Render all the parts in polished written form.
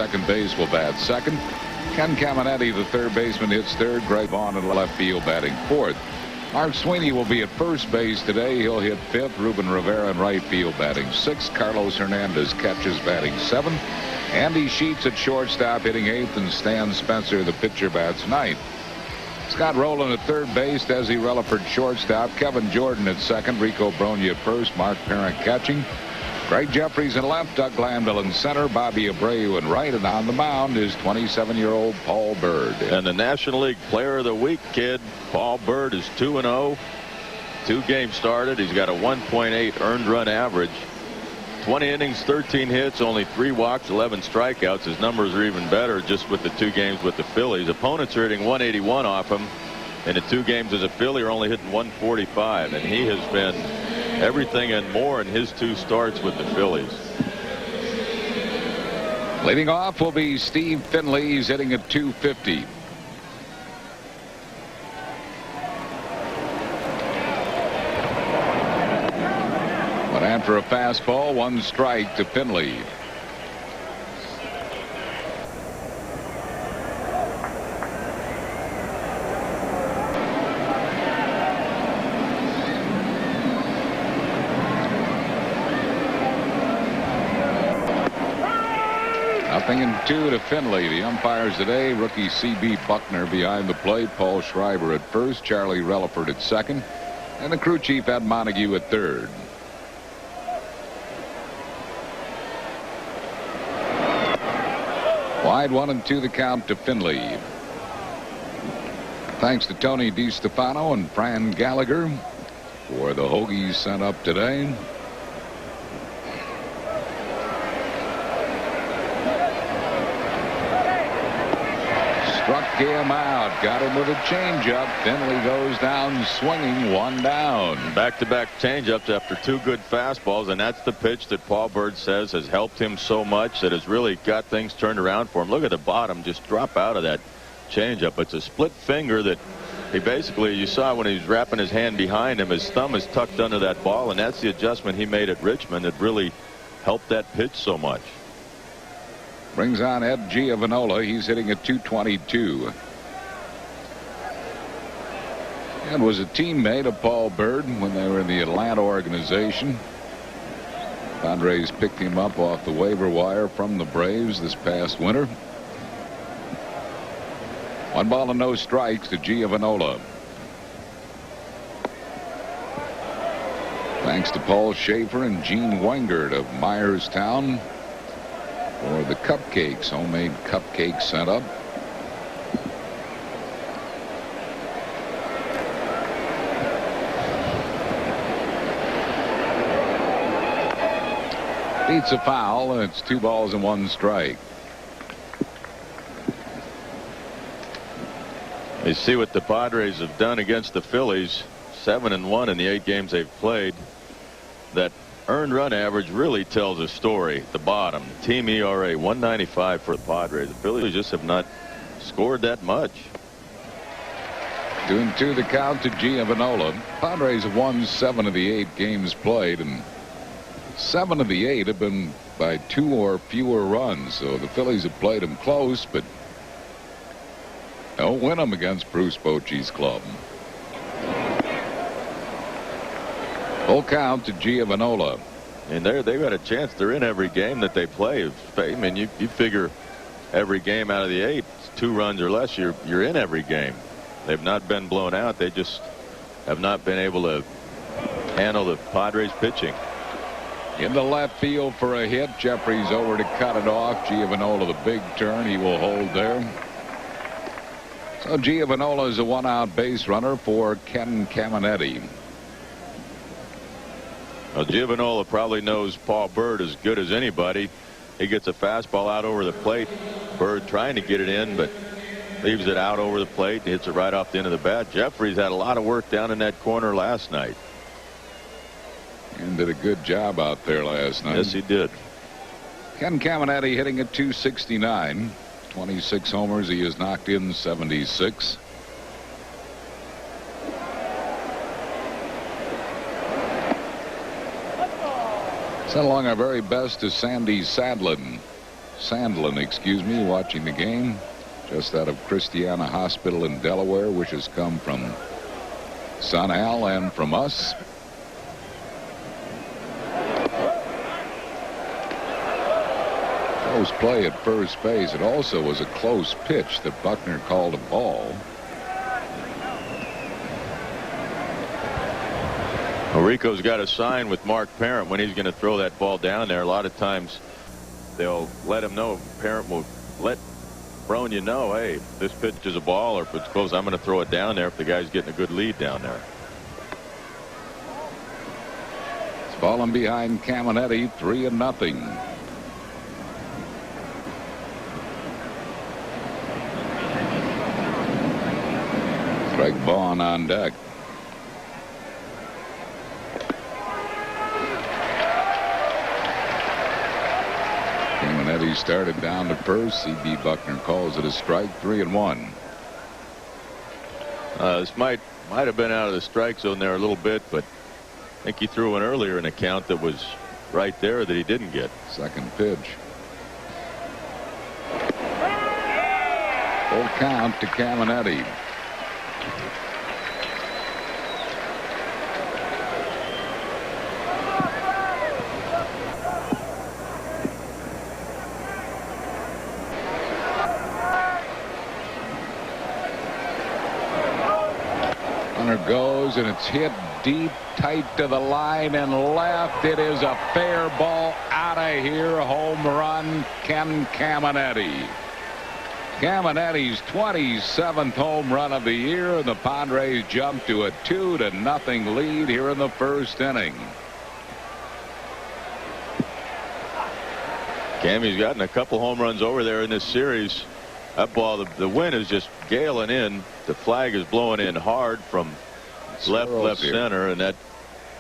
second base, will bat second. Ken Caminetti, the third baseman, hits third. Greg Vaughn in left field batting fourth. Mark Sweeney will be at first base today. He'll hit fifth. Ruben Rivera in right field batting sixth. Carlos Hernandez catches batting seventh. Andy Sheets at shortstop hitting eighth, and Stan Spencer, the pitcher, bats ninth. Scott Rowland at third base. Desi Relaford shortstop. Kevin Jordan at second. Rico Bronya at first. Mark Parent catching. Greg Jeffries in left. Doug Glanville in center. Bobby Abreu in right. And on the mound is 27-year-old Paul Byrd. And the National League Player of the Week kid, Paul Byrd, is 2-0. 2 games started. He's got a 1.8 earned run average. 20 innings, 13 hits, only 3 walks, 11 strikeouts. His numbers are even better just with the 2 games with the Phillies. Opponents are hitting 181 off him. In the 2 games as a Philly, are only hitting 145. And he has been everything and more in his 2 starts with the Phillies. Leading off will be Steve Finley. He's hitting at 250. But after a fastball, 1 strike to Finley. Nothing in 2 to Finley. The umpires today: rookie C.B. Buckner behind the plate, Paul Schreiber at first, Charlie Relaford at second, and the crew chief Ed Montague at third. Wide 1-2 the count to Finley. Thanks to Tony DiStefano and Fran Gallagher for the Hoagies sent up today. Struck him out. Got him with a changeup. Finley goes down swinging, 1 down. Back-to-back changeups after 2 good fastballs, and that's the pitch that Paul Byrd says has helped him so much, that has really got things turned around for him. Look at the bottom just drop out of that changeup. It's a split finger that he basically, you saw when he was wrapping his hand behind him, his thumb is tucked under that ball, and that's the adjustment he made at Richmond that really helped that pitch so much. Brings on Ed Giovanola. He's hitting at 222. And was a teammate of Paul Byrd when they were in the Atlanta organization. Padres picked him up off the waiver wire from the Braves this past winter. 1 ball and no strikes to Giovanola. Thanks to Paul Schaefer and Gene Wengert of Myerstown for the cupcakes, homemade cupcakes sent up. Beats a foul, and it's 2 balls and 1 strike. You see what the Padres have done against the Phillies. 7-1 in the 8 games they've played. That earned run average really tells a story. The bottom, team ERA 195 for the Padres. The Phillies just have not scored that much. 2-2 the count to Giovanola. Padres have won 7 of the 8 games played, and 7 of the 8 have been by 2 or fewer runs. So the Phillies have played them close, but don't win them against Bruce Bochy's club. Full count to Giovanola. And they've got a chance. They're in every game that they play. I mean, you figure every game out of the 8, 2 runs or less, you're in every game. They've not been blown out. They just have not been able to handle the Padres pitching. In the left field for a hit. Jeffries over to cut it off. Giovanola the big turn. He will hold there. So Giovanola is a 1-out base runner for Ken Caminetti. Well, Giovanola probably knows Paul Byrd as good as anybody. He gets a fastball out over the plate. Byrd trying to get it in, but leaves it out over the plate. Hits it right off the end of the bat. Jeffries had a lot of work down in that corner last night. And did a good job out there last night. Yes, he did. Ken Caminetti hitting at 269. 26 homers. He has knocked in 76. Send along our very best to Sandy Sadlin. Sandlin, excuse me, watching the game just out of Christiana Hospital in Delaware. Wishes come from son Al and from us. Close play at first base. It also was a close pitch that Buckner called a ball. Rico's got a sign with Mark Parent when he's going to throw that ball down there. A lot of times they'll let him know. Parent will let Bronya know, hey, this pitch is a ball, or if it's close, I'm going to throw it down there if the guy's getting a good lead down there. It's falling behind Caminetti, 3-0. Greg Vaughn on deck. Caminetti started down to first. C.B. Buckner calls it a strike. 3-1. This might have been out of the strike zone there a little bit, but I think he threw one earlier in a count that was right there that he didn't get. Second pitch. Full count to Caminetti. Goes, and it's hit deep, tight to the line and left. It is a fair ball out of here. Home run, Ken Caminetti. Caminetti's 27th home run of the year, and the Padres jump to a 2-0 lead here in the first inning. Cammy's gotten a couple home runs over there in this series. That ball, the wind is just galing in. The flag is blowing in hard from left center, and that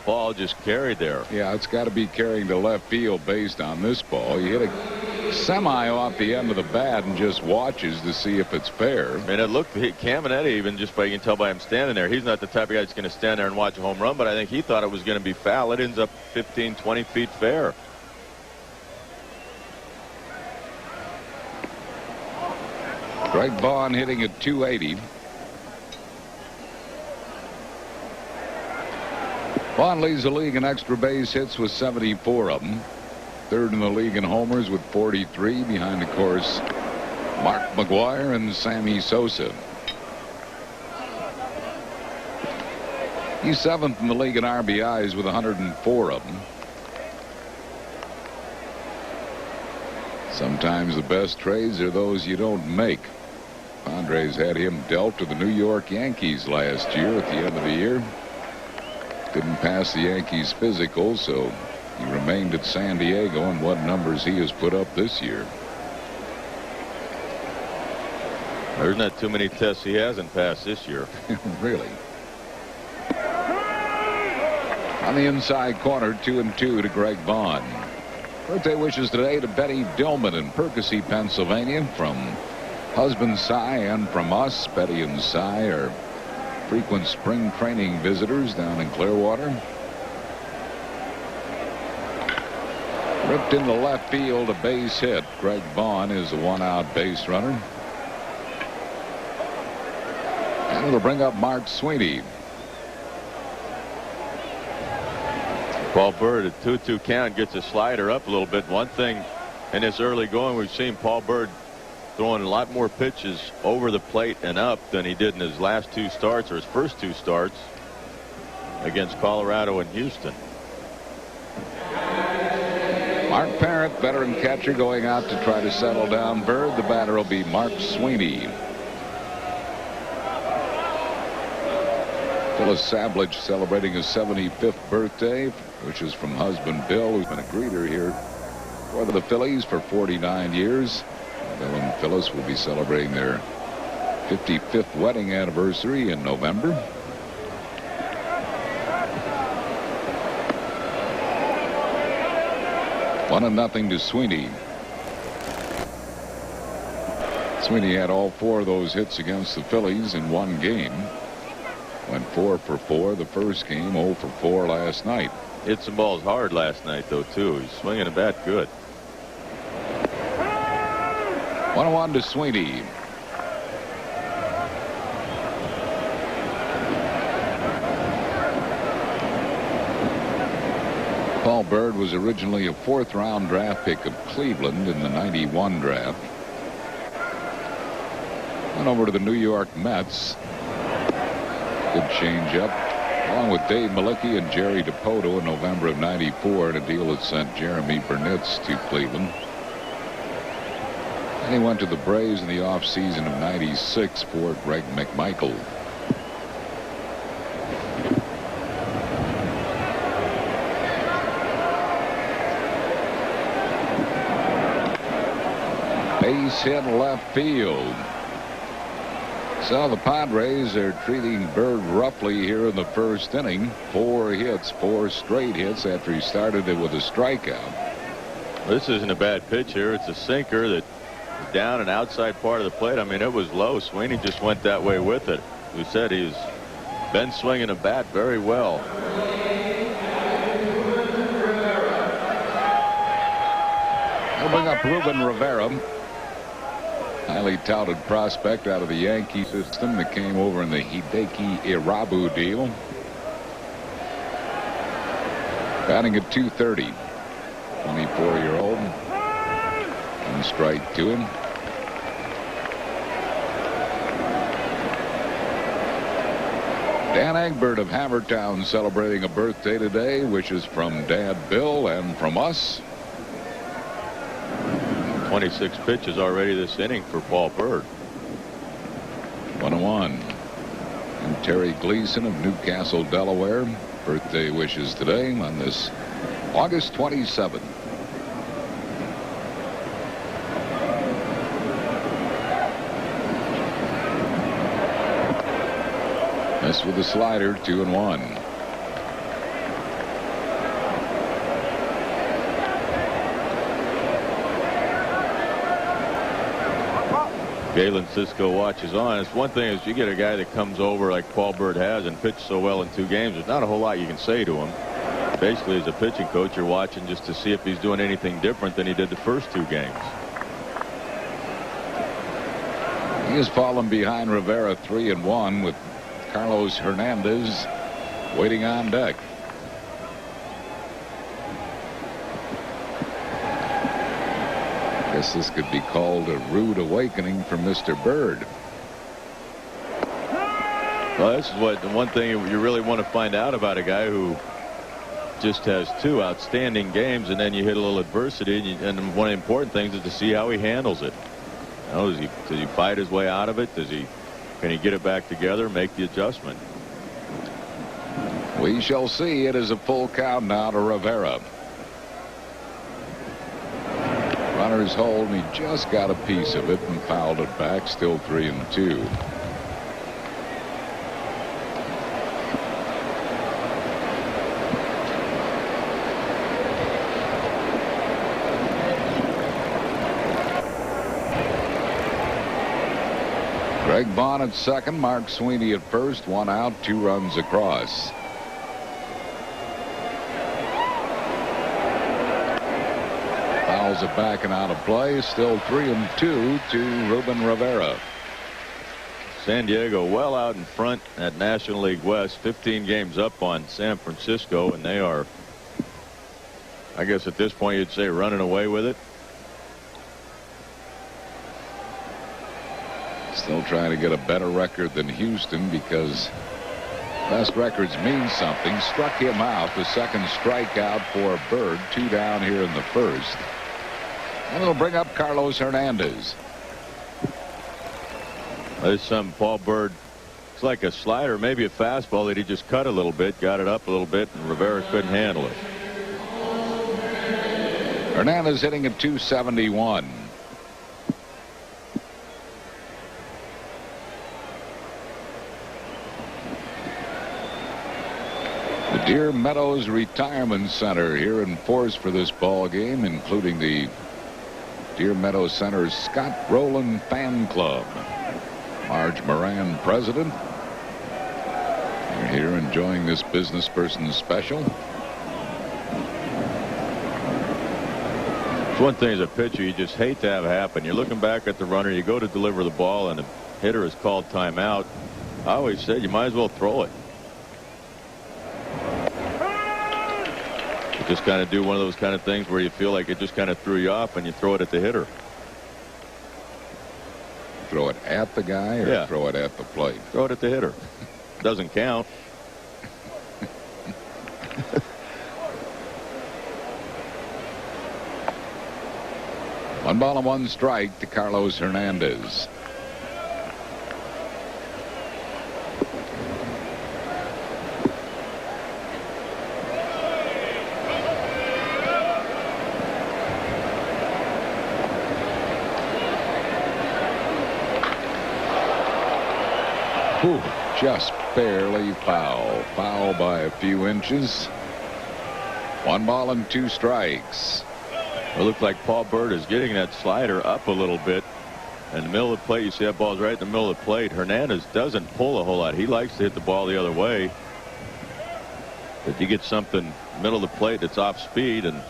ball just carried there. Yeah, it's got to be carrying to left field based on this ball. You hit a semi off the end of the bat and just watches to see if it's fair. And it looked, Caminetti, even just by, you can tell by him standing there, he's not the type of guy that's going to stand there and watch a home run, but I think he thought it was going to be foul. It ends up 15-20 feet fair. Greg Vaughn hitting at 280. Vaughn leads the league in extra base hits with 74 of them. Third in the league in homers with 43, behind, of course, Mark McGwire and Sammy Sosa. He's 7th in the league in RBIs with 104 of them. Sometimes the best trades are those you don't make. Padres had him dealt to the New York Yankees last year at the end of the year. Didn't pass the Yankees physical, so he remained at San Diego, and what numbers he has put up this year. There's not too many tests he hasn't passed this year. Really. On the inside corner, 2-2 to Greg Vaughn. Birthday wishes today to Betty Dillman in Percy, Pennsylvania, from husband Cy and from us. Betty and Cy are frequent spring training visitors down in Clearwater. Ripped into left field, a base hit. Greg Vaughn is a one-out base runner. And it'll bring up Mark Sweeney. Paul Byrd at 2-2 count gets a slider up a little bit. One thing in this early going, we've seen Paul Byrd throwing a lot more pitches over the plate and up than he did in his last two starts, or his first two starts against Colorado and Houston. Mark Parent, veteran catcher, going out to try to settle down Byrd. The batter will be Mark Sweeney. Phyllis Savage celebrating his 75th birthday, which is from husband Bill, who's been a greeter here for the Phillies for 49 years. Bill and Phyllis will be celebrating their 55th wedding anniversary in November. One and nothing to Sweeney. Sweeney had all four of those hits against the Phillies in one game. Went 4 for 4 the first game, 0 for 4 last night. Hit some balls hard last night, though, too. He's swinging a bat good. 1-1 to Sweeney. Paul Byrd was originally a 4th-round draft pick of Cleveland in the '91 draft. Went over to the New York Mets. Good changeup, along with Dave Malicki and Jerry DiPoto in November of '94 in a deal that sent Jeremy Burnitz to Cleveland. And he went to the Braves in the offseason of '96 for Greg McMichael. Base hit left field. So the Padres are treating Byrd roughly here in the first inning. 4 hits, 4 straight hits after he started it with a strikeout. This isn't a bad pitch here. It's a sinker that is down and outside part of the plate. I mean, it was low. Sweeney just went that way with it. We said he's been swinging a bat very well. They'll bring up Ruben Rivera. Highly touted prospect out of the Yankee system that came over in the Hideki Irabu deal. Batting at .230. 24-year-old. 1 strike to him. Dan Egbert of Havertown celebrating a birthday today. Wishes from Dad Bill and from us. 26 pitches already this inning for Paul Byrd. 1-1. And Terry Gleason of Newcastle, Delaware. Birthday wishes today on this August 27th. This with the slider, 2-1. Galen Cisco watches on. It's one thing is you get a guy that comes over like Paul Byrd has and pitched so well in 2 games. There's not a whole lot you can say to him. Basically, as a pitching coach, you're watching just to see if he's doing anything different than he did the first 2 games. He has fallen behind Rivera 3-1 with Carlos Hernandez waiting on deck. Guess this could be called a rude awakening for Mr. Byrd. Well, this is what the one thing you really want to find out about a guy who just has 2 outstanding games, and then you hit a little adversity, and one of the important things is to see how he handles it. You know, does he fight his way out of it? Can he get it back together, make the adjustment? We shall see. It is a full count now to Rivera. Runners hold, and he just got a piece of it and fouled it back. Still 3-2. Greg Vaughn at second, Mark Sweeney at first, 1 out, 2 runs across. Fouls it back and out of play. Still 3-2 to Ruben Rivera. San Diego well out in front at National League West, 15 games up on San Francisco, and they are, I guess at this point you'd say, running away with it. Still trying to get a better record than Houston because best records mean something. Struck him out. The second strikeout for Byrd. 2 down here in the first. And it'll bring up Carlos Hernandez. There's some Paul Byrd. It's like a slider, maybe a fastball that he just cut a little bit, got it up a little bit, and Rivera couldn't handle it. Hernandez hitting at .271. Deer Meadows Retirement Center here in force for this ball game, including the Deer Meadows Center's Scott Rowland Fan Club. Marge Moran, president. We're here enjoying this business person special. One thing as a pitcher you just hate to have happen. You're looking back at the runner, you go to deliver the ball, and the hitter is called timeout. I always said you might as well throw it. You just kind of do one of those kind of things where you feel like it just kind of threw you off, and you throw it at the hitter. Throw it at the guy or throw it at the plate? Throw it at the hitter. Doesn't count. 1 ball and 1 strike to Carlos Hernandez. Whew, just barely foul. Foul by a few inches. 1 ball and 2 strikes. It looked like Paul Byrd is getting that slider up a little bit. In the middle of the plate, you see that ball's right in the middle of the plate. Hernandez doesn't pull a whole lot. He likes to hit the ball the other way. But you get something middle of the plate that's off speed, and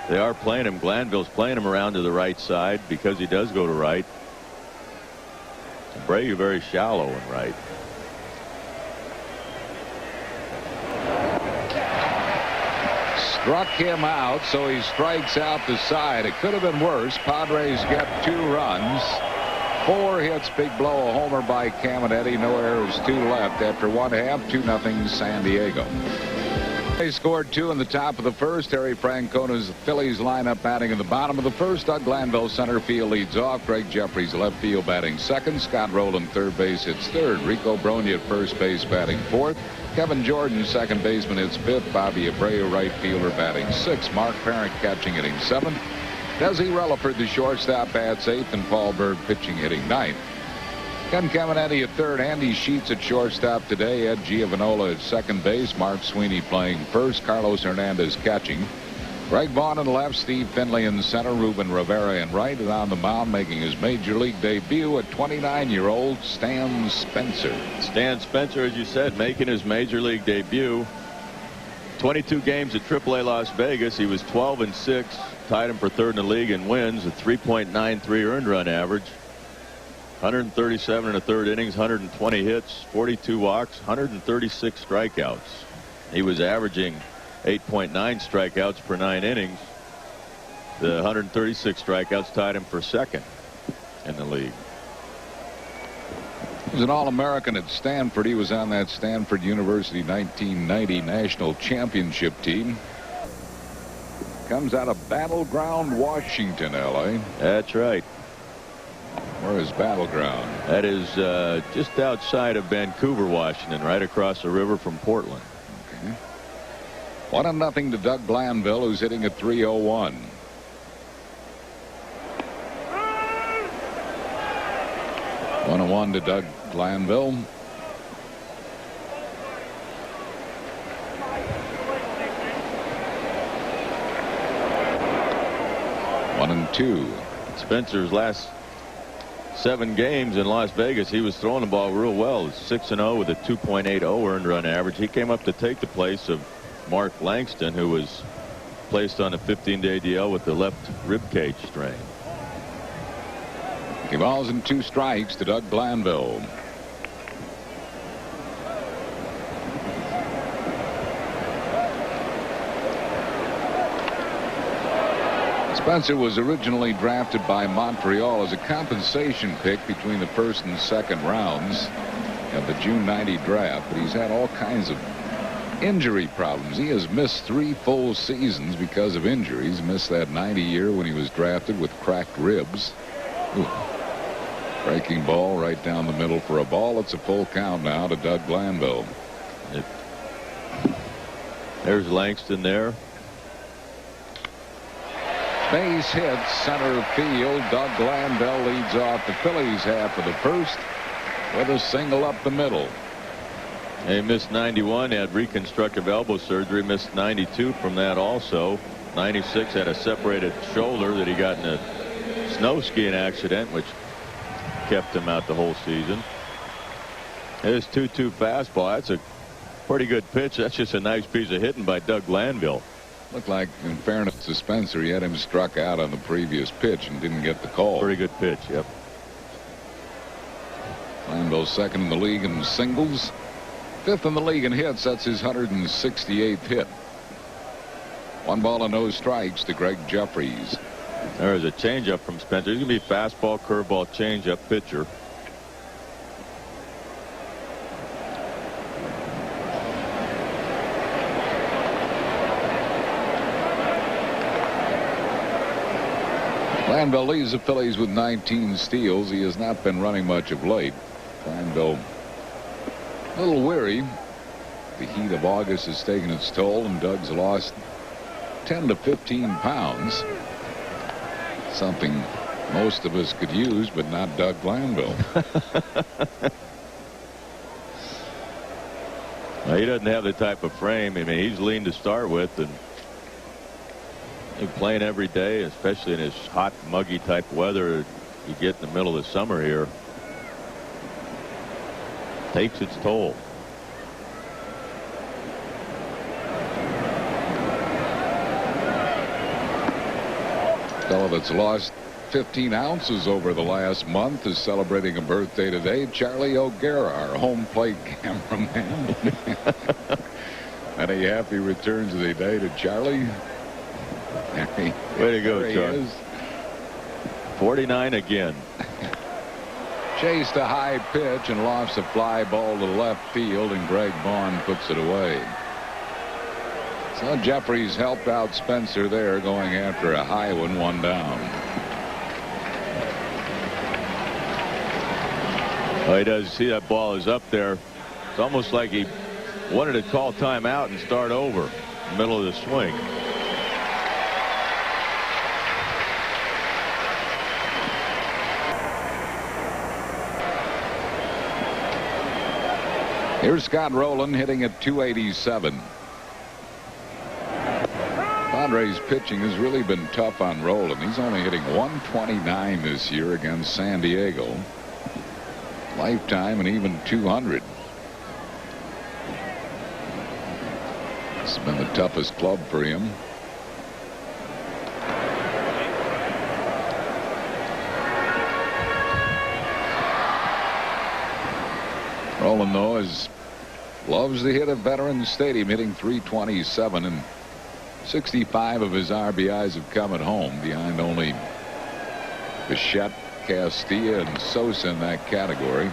they are playing him. Glanville's playing him around to the right side because he does go to right. Abreu very shallow and right. Struck him out, so he strikes out the side. It could have been worse. Padres get 2 runs. 4 hits, big blow, a homer by Caminiti. No errors, 2 left after 1/2. 2-0 San Diego. They scored 2 in the top of the first. Harry Francona's Phillies lineup batting in the bottom of the first. Doug Glanville center field leads off. Greg Jeffries left field batting second. Scott Rowland third base hits third. Rico Brogna at first base batting fourth. Kevin Jordan second baseman hits fifth. Bobby Abreu right fielder batting sixth. Mark Parent catching hitting seventh. Desi Relaford the shortstop bats eighth, and Paul Byrd pitching hitting ninth. Ken Caminiti at third. Andy Sheets at shortstop today. Ed Giovanola at second base. Mark Sweeney playing first. Carlos Hernandez catching. Greg Vaughn in left. Steve Finley in center. Ruben Rivera in right. And on the mound making his major league debut, a 29-year-old Stan Spencer. Stan Spencer, as you said, making his major league debut. 22 games at AAA Las Vegas. He was 12-6. Tied him for third in the league in wins. A 3.93 earned run average. 137 in the third innings, 120 hits, 42 walks, 136 strikeouts. He was averaging 8.9 strikeouts per 9 innings. The 136 strikeouts tied him for second in the league. He was an All-American at Stanford. He was on that Stanford University 1990 national championship team. Comes out of Battleground, Washington, L.A. That's right. Where is Battleground? That is just outside of Vancouver, Washington, right across the river from Portland. Okay. 1-0 to Doug Glanville, who's hitting at .301. One and 1 to Doug Glanville. One and 2. Spencer's last 7 games in Las Vegas, he was throwing the ball real well. 6-0 with a 2.80 earned run average. He came up to take the place of Mark Langston, who was placed on a 15-day DL with the left rib cage strain. 2 balls and 2 strikes to Doug Glanville. Spencer was originally drafted by Montreal as a compensation pick between the first and second rounds of the June '90 draft, but he's had all kinds of injury problems. He has missed 3 full seasons because of injuries. Missed that '90 year when he was drafted with cracked ribs. Ooh. Breaking ball right down the middle for a ball. It's a full count now to Doug Glanville. There's Langston there. Base hit center field. Doug Glanville leads off the Phillies half of the first with a single up the middle. He missed 91, had reconstructive elbow surgery, missed 92 from that also. 96 had a separated shoulder that he got in a snow skiing accident, which kept him out the whole season. His 2-2 fastball. That's a pretty good pitch. That's just a nice piece of hitting by Doug Glanville. Looked like, in fairness to Spencer, he had him struck out on the previous pitch and didn't get the call. Pretty good pitch. Yep. Glanville's second in the league in singles, fifth in the league in hits. That's his 168th hit. 1 ball and no strikes to Greg Jeffries. There's a changeup from Spencer. He's going to be fastball, curveball, changeup pitcher. Glanville leads the Phillies with 19 steals. He has not been running much of late. Glanville a little weary. The heat of August has taken its toll, and Doug's lost 10 to 15 pounds. Something most of us could use, but not Doug Glanville. Well, he doesn't have the type of frame. I mean, he's lean to start with, and he's playing every day, especially in this hot, muggy type weather you get in the middle of the summer here. Takes its toll. Fellow that's lost 15 ounces over the last month is celebrating a birthday today. Charlie O'Gara, our home plate cameraman. Any happy returns of the day to Charlie? Way to go, Charlie. 49 again. Chased a high pitch and lofts a fly ball to left field, and Greg Vaughn puts it away. So Jeffries helped out Spencer there, going after a high one down. Oh, he does see that ball is up there. It's almost like he wanted to call timeout and start over in the middle of the swing. Here's Scott Rowland hitting at 287. Padres pitching has really been tough on Rowland. He's only hitting 129 this year against San Diego. Lifetime and even 200. This has been the toughest club for him. Rowland, though, loves to hit at Veterans Stadium, hitting 327, and 65 of his RBIs have come at home, behind only Bichette, Castilla, and Sosa in that category.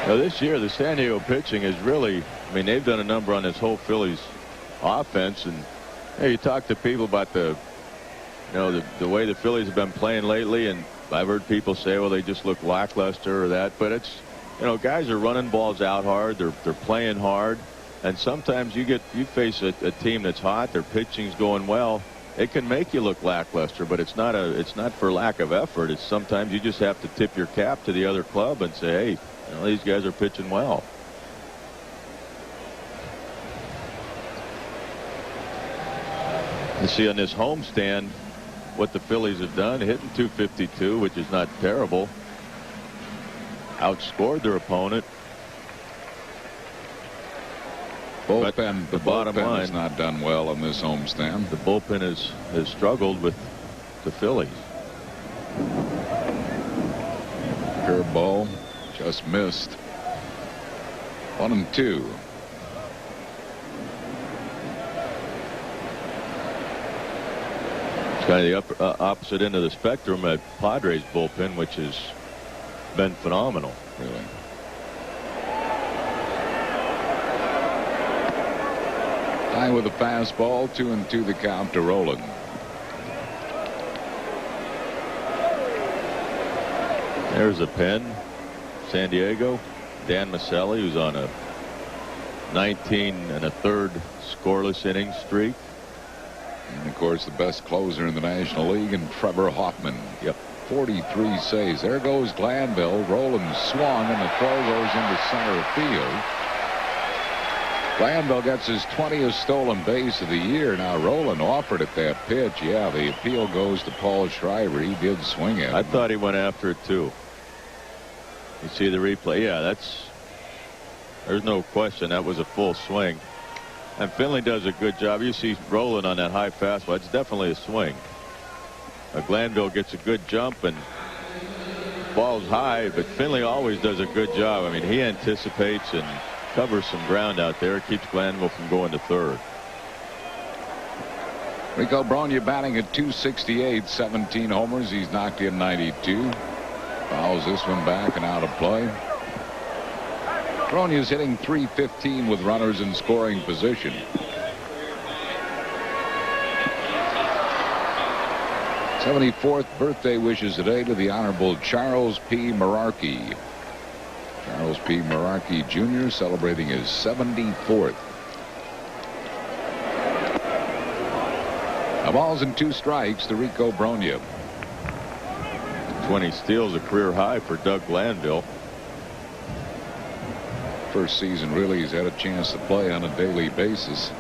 Now, this year, the San Diego pitching is really, I mean, they've done a number on this whole Phillies offense, and hey, you talk to people about the way the Phillies have been playing lately, and I've heard people say, well, they just look lackluster or that, but it's, guys are running balls out hard. They're playing hard, and sometimes you face a team that's hot. Their pitching's going well. It can make you look lackluster, but it's not for lack of effort. It's sometimes you just have to tip your cap to the other club and say, hey, these guys are pitching well. You see on this homestand what the Phillies have done, hitting 252, which is not terrible. Outscored their opponent. Bullpen, the bottom line has not done well on this homestand. The bullpen has struggled with the Phillies. Curveball just missed. 1-2. It's kind of the opposite end of the spectrum at Padres bullpen, which has been phenomenal. Really. High with a fastball, 2-2 the count to Rowland. There's a pen. San Diego. Dan Maselli, who's on a 19 1/3 scoreless inning streak. And of course, the best closer in the National League, and Trevor Hoffman. Yep. 43 saves. There goes Glanville. Rowland swung, and the throw goes into center field. Glanville gets his 20th stolen base of the year. Now Rowland offered at that pitch. Yeah, the appeal goes to Paul Schreiber. He did swing at it. I thought he went after it too. You see the replay. Yeah, there's no question that was a full swing. And Finley does a good job. You see rolling on that high fastball. It's definitely a swing. Glanville gets a good jump and ball's high, but Finley always does a good job. I mean, he anticipates and covers some ground out there. Keeps Glanville from going to third. Rico Brogna batting at .268, 17 homers. He's knocked in 92. Fouls this one back and out of play. Brogna's hitting .315 with runners in scoring position. '74th birthday wishes today to the Honorable Charles P. Merarkey. Charles P. Merarkey Jr. celebrating his 74th. A balls and 2 strikes to Rico Brogna. 20 steals, a career high for Doug Glanville. First season really he's had a chance to play on a daily basis.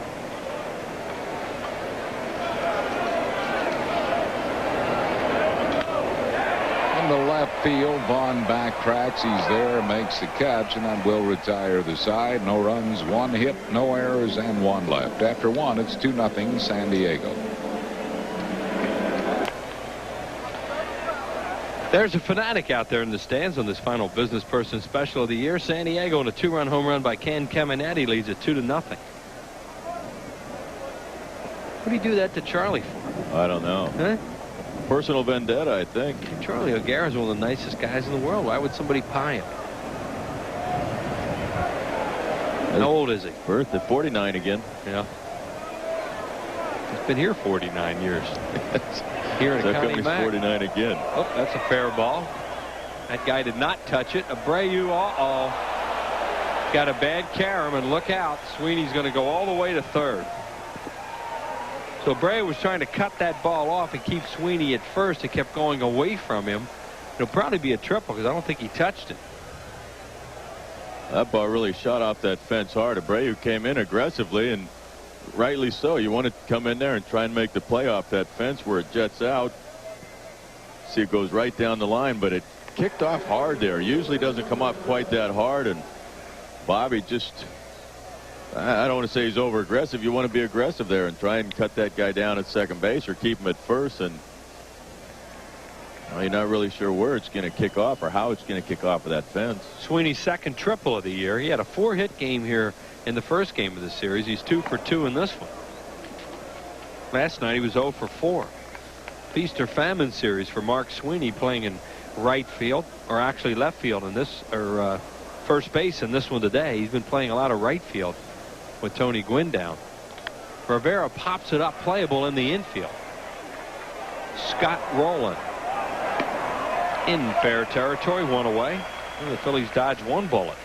To left field, Vaughn backtracks. He's there, makes the catch, and that will retire the side. No runs, 1 hit, no errors, and 1 left. After 1, it's 2-0 San Diego. There's a fanatic out there in the stands on this final business person special of the year. San Diego, and a 2-run home run by Ken Caminiti leads it 2-0. What do you do that to Charlie for? I don't know. Huh? Personal vendetta, I think. Charlie O'Gara is one of the nicest guys in the world. Why would somebody pie him? How old is he? Birth at 49 again. Yeah. He's been here 49 years. Here in County Mac. 49 again. Oh, that's a fair ball. That guy did not touch it. Abreu, got a bad carom, and look out. Sweeney's going to go all the way to third. So Abreu was trying to cut that ball off and keep Sweeney at first. It kept going away from him. It'll probably be a triple because I don't think he touched it. That ball really shot off that fence hard. Abreu came in aggressively, and rightly so. You want to come in there and try and make the play off that fence where it jets out. See, it goes right down the line, but it kicked off hard there. Usually doesn't come off quite that hard, and Bobby just, I don't want to say he's over aggressive. You want to be aggressive there and try and cut that guy down at second base or keep him at first, and you're not really sure where it's going to kick off or how it's going to kick off of that fence. Sweeney's second triple of the year. He had a 4-hit game here in the first game of the series. He's 2 for 2 in this one. Last night he was 0 for 4. Feast or famine series for Mark Sweeney, playing in right field, or actually left field in this, or first base in this one today. He's been playing a lot of right field with Tony Gwynn down. Rivera pops it up, playable in the infield. Scott Rowland in fair territory, 1 away. And the Phillies dodge 1 bullet.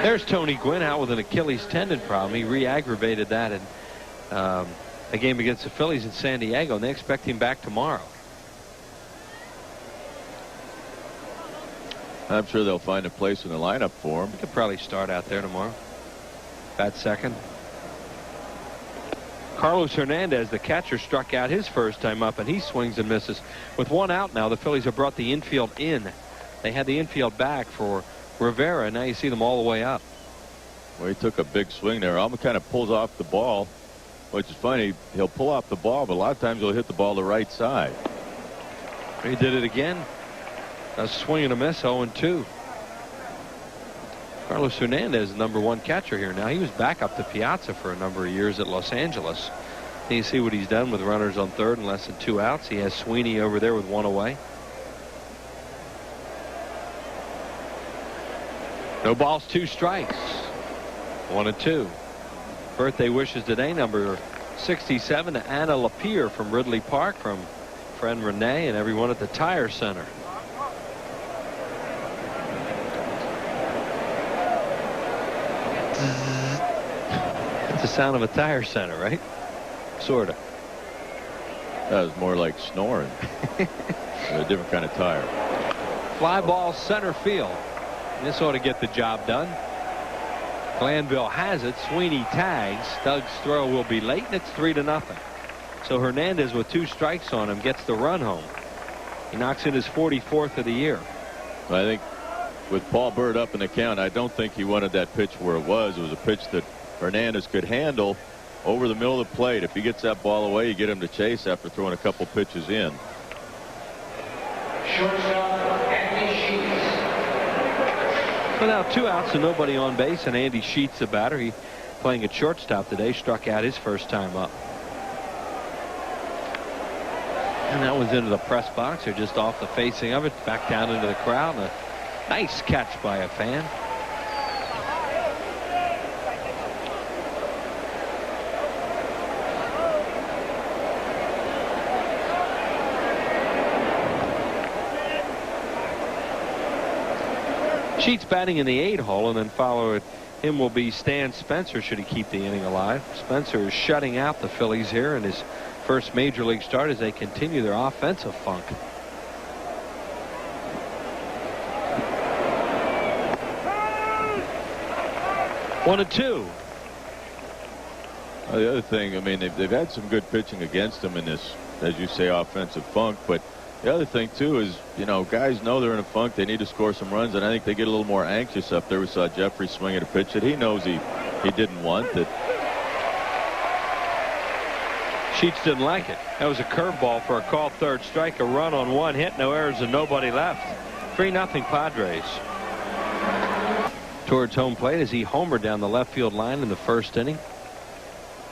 There's Tony Gwynn out with an Achilles tendon problem. He re-aggravated that in a game against the Phillies in San Diego, and they expect him back tomorrow. I'm sure they'll find a place in the lineup for him. He could probably start out there tomorrow. Bat second. Carlos Hernandez, the catcher, struck out his first time up, and he swings and misses. With 1 out now, the Phillies have brought the infield in. They had the infield back for Rivera, and now you see them all the way up. Well, he took a big swing there. Almost kind of pulls off the ball, which is funny. He'll pull off the ball, but a lot of times he'll hit the ball the right side. He did it again. A swing and a miss, 0-2. Carlos Hernandez is number 1 catcher here now. He was back up to Piazza for a number of years at Los Angeles. And you see what he's done with runners on third and less than 2 outs. He has Sweeney over there with 1 away. No balls, 2 strikes. 1-2. Birthday wishes today, number 67, to Anna Lapierre from Ridley Park, from friend Renee and everyone at the Tire Center. It's the sound of a tire center, right? Sort of. That was more like snoring. A different kind of tire. Fly ball center field. This ought to get the job done. Glanville has it. Sweeney tags. Doug's throw will be late, and it's 3-0. So Hernandez, with 2 strikes on him, gets the run home. He knocks in his 44th of the year. I think with Paul Byrd up in the count, I don't think he wanted that pitch where it was. It was a pitch that Hernandez could handle over the middle of the plate. If he gets that ball away, you get him to chase after throwing a couple pitches in. So now 2 outs and nobody on base, and Andy Sheets, the batter, he playing at shortstop today, struck out his first time up. And that was into the press box, or just off the facing of it, back down into the crowd. A nice catch by a fan. Sheets batting in the 8 hole, and then following him will be Stan Spencer should he keep the inning alive. Spencer is shutting out the Phillies here in his first major league start as they continue their offensive funk. One and two. The other thing, I mean, they've had some good pitching against them in this, as you say, offensive funk, but the other thing too is, you know, guys know they're in a funk. They need to score some runs, and I think they get a little more anxious up there. We saw Jeffrey swing at a pitch that he knows he didn't want. That Sheets didn't like it. That was a curveball for a called third strike. A run on 1 hit, no errors, and nobody left. 3-0 Padres. Towards home plate as he homered down the left field line in the first inning.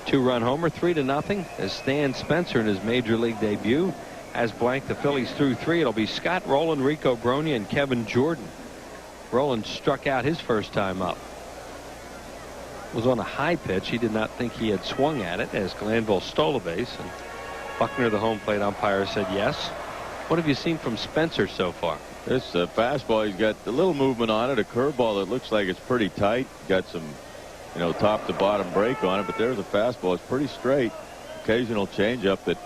2-run homer, 3-0 as Stan Spencer in his major league debut has blanked the Phillies through 3. It'll be Scott Rowland, Rico Brogna, and Kevin Jordan. Rowland struck out his first time up. Was on a high pitch. He did not think he had swung at it as Glanville stole a base, and Buckner, the home plate umpire, said yes. What have you seen from Spencer so far? This fastball, he's got a little movement on it, a curveball that looks like it's pretty tight. Got some, you know, top to bottom break on it, but there's a fastball. It's pretty straight. Occasional changeup that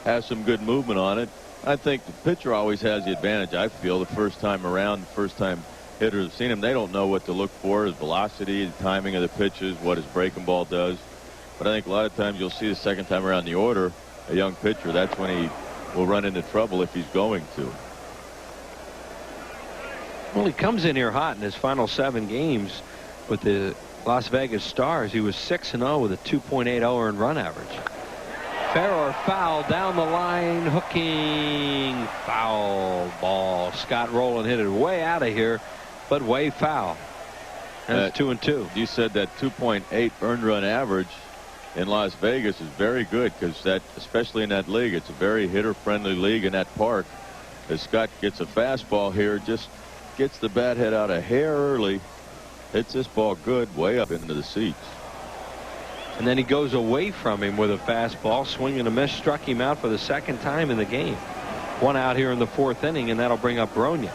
has some good movement on it. I think the pitcher always has the advantage. I feel the first time around, the first time hitters have seen him, they don't know what to look for, his velocity, the timing of the pitches, what his breaking ball does. But I think a lot of times you'll see the second time around the order, a young pitcher, that's when he will run into trouble if he's going to. Well, he comes in here hot in his final 7 games with the Las Vegas Stars. He was 6-0 with a 2.80 earned run average. Fair or foul down the line, hooking, foul ball. Scott Rowland hit it way out of here, but way foul. That's 2-2. You said that 2.8 earned run average in Las Vegas is very good, because that, especially in that league, it's a very hitter-friendly league in that park. As Scott gets a fastball here, just gets the bat head out a hair early, hits this ball good way up into the seats. And then he goes away from him with a fastball, swing and a miss, struck him out for the second time in the game. 1 out here in the 4th inning, and that'll bring up Brogna.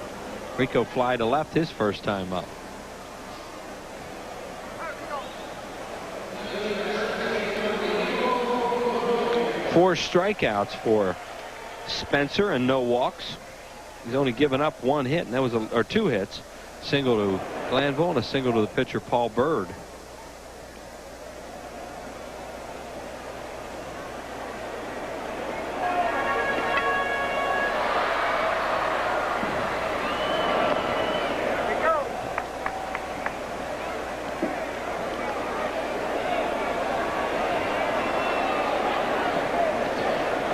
Rico fly to left his first time up. Four strikeouts for Spencer and no walks. He's only given up 1 hit, and that was or 2 hits. Single to Glanville and a single to the pitcher Paul Byrd.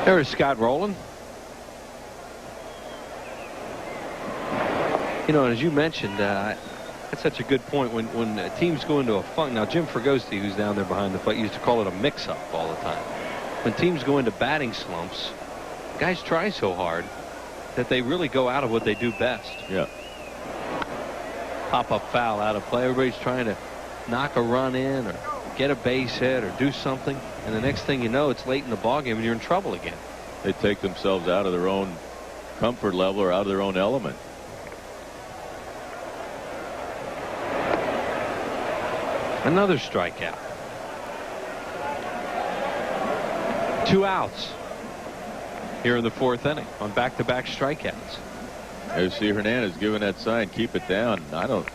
There is Scott Rowland. You know, as you mentioned, that's such a good point. When teams go into a funk. Now, Jim Fregosi, who's down there behind the plate, used to call it a mix-up all the time. When teams go into batting slumps, guys try so hard that they really go out of what they do best. Yeah. Pop-up foul out of play. Everybody's trying to knock a run in or get a base hit or do something, and the next thing you know, it's late in the ballgame and you're in trouble again. They take themselves out of their own comfort level or out of their own element. Another strikeout. 2 outs here in the 4th inning on back-to-back strikeouts. You see Hernandez giving that sign, keep it down. I don't.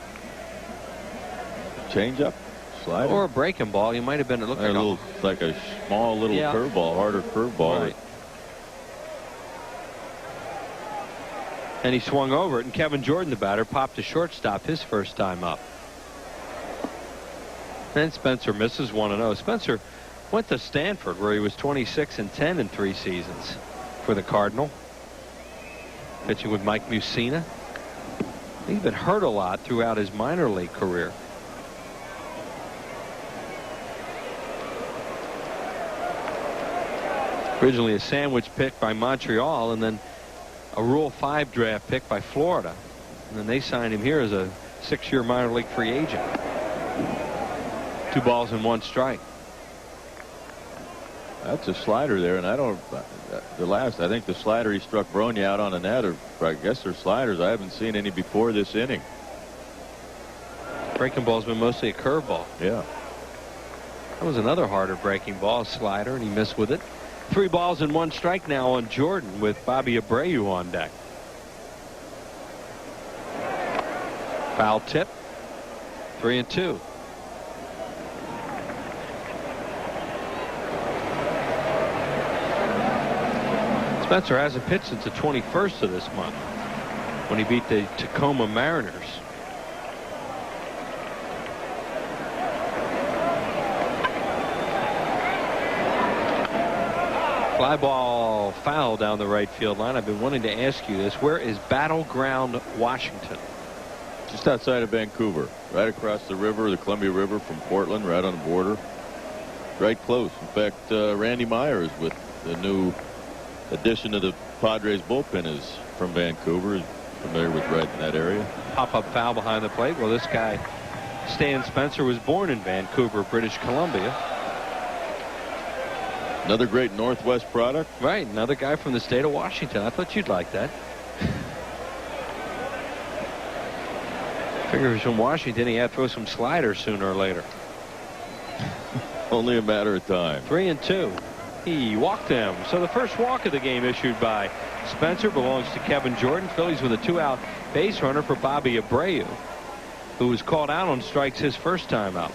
Change up, slider, or a breaking ball. You might have been looking like a small little curveball, harder curveball. Right. And he swung over it, and Kevin Jordan, the batter, popped a shortstop his first time up. And Spencer misses 1-0. Spencer went to Stanford, where he was 26-10 in 3 seasons for the Cardinal. Pitching with Mike Mussina. He's been hurt a lot throughout his minor league career. Originally a sandwich pick by Montreal, and then a Rule 5 draft pick by Florida. And then they signed him here as a 6-year minor league free agent. 2 balls and 1 strike. That's a slider there, and I don't. I think the slider he struck Bronya out on the net, or I guess they're sliders. I haven't seen any before this inning. Breaking ball's been mostly a curveball. Yeah. That was another harder breaking ball, slider, and he missed with it. 3 balls and 1 strike now on Jordan with Bobby Abreu on deck. Foul tip. 3-2. Spencer hasn't pitched since the 21st of this month, when he beat the Tacoma Mariners. Fly ball foul down the right field line. I've been wanting to ask you this. Where is Battleground, Washington? Just outside of Vancouver, right across the river, the Columbia River from Portland, right on the border. Right close. In fact, Randy Myers, with the new addition to the Padres bullpen, is from Vancouver. He's familiar with right in that area. Pop-up foul behind the plate. Well, this guy, Stan Spencer, was born in Vancouver, British Columbia. Another great Northwest product. Right, another guy from the state of Washington. I thought you'd like that. Figure he's from Washington. He had to throw some sliders sooner or later. Only a matter of time. 3-2. He walked him. So the first walk of the game issued by Spencer belongs to Kevin Jordan. Phillies with a 2-out base runner for Bobby Abreu, who was called out on strikes his first time out.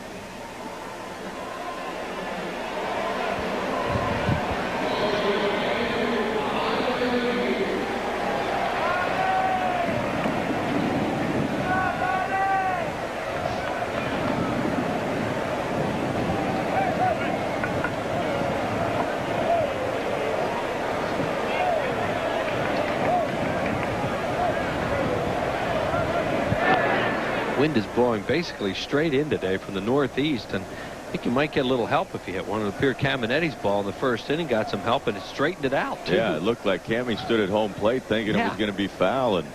Wind is blowing basically straight in today from the northeast, and I think you might get a little help if you hit one. It appeared Caminetti's ball in the first inning got some help, and it straightened it out too. Yeah, it looked like Cammy stood at home plate thinking it was going to be foul, and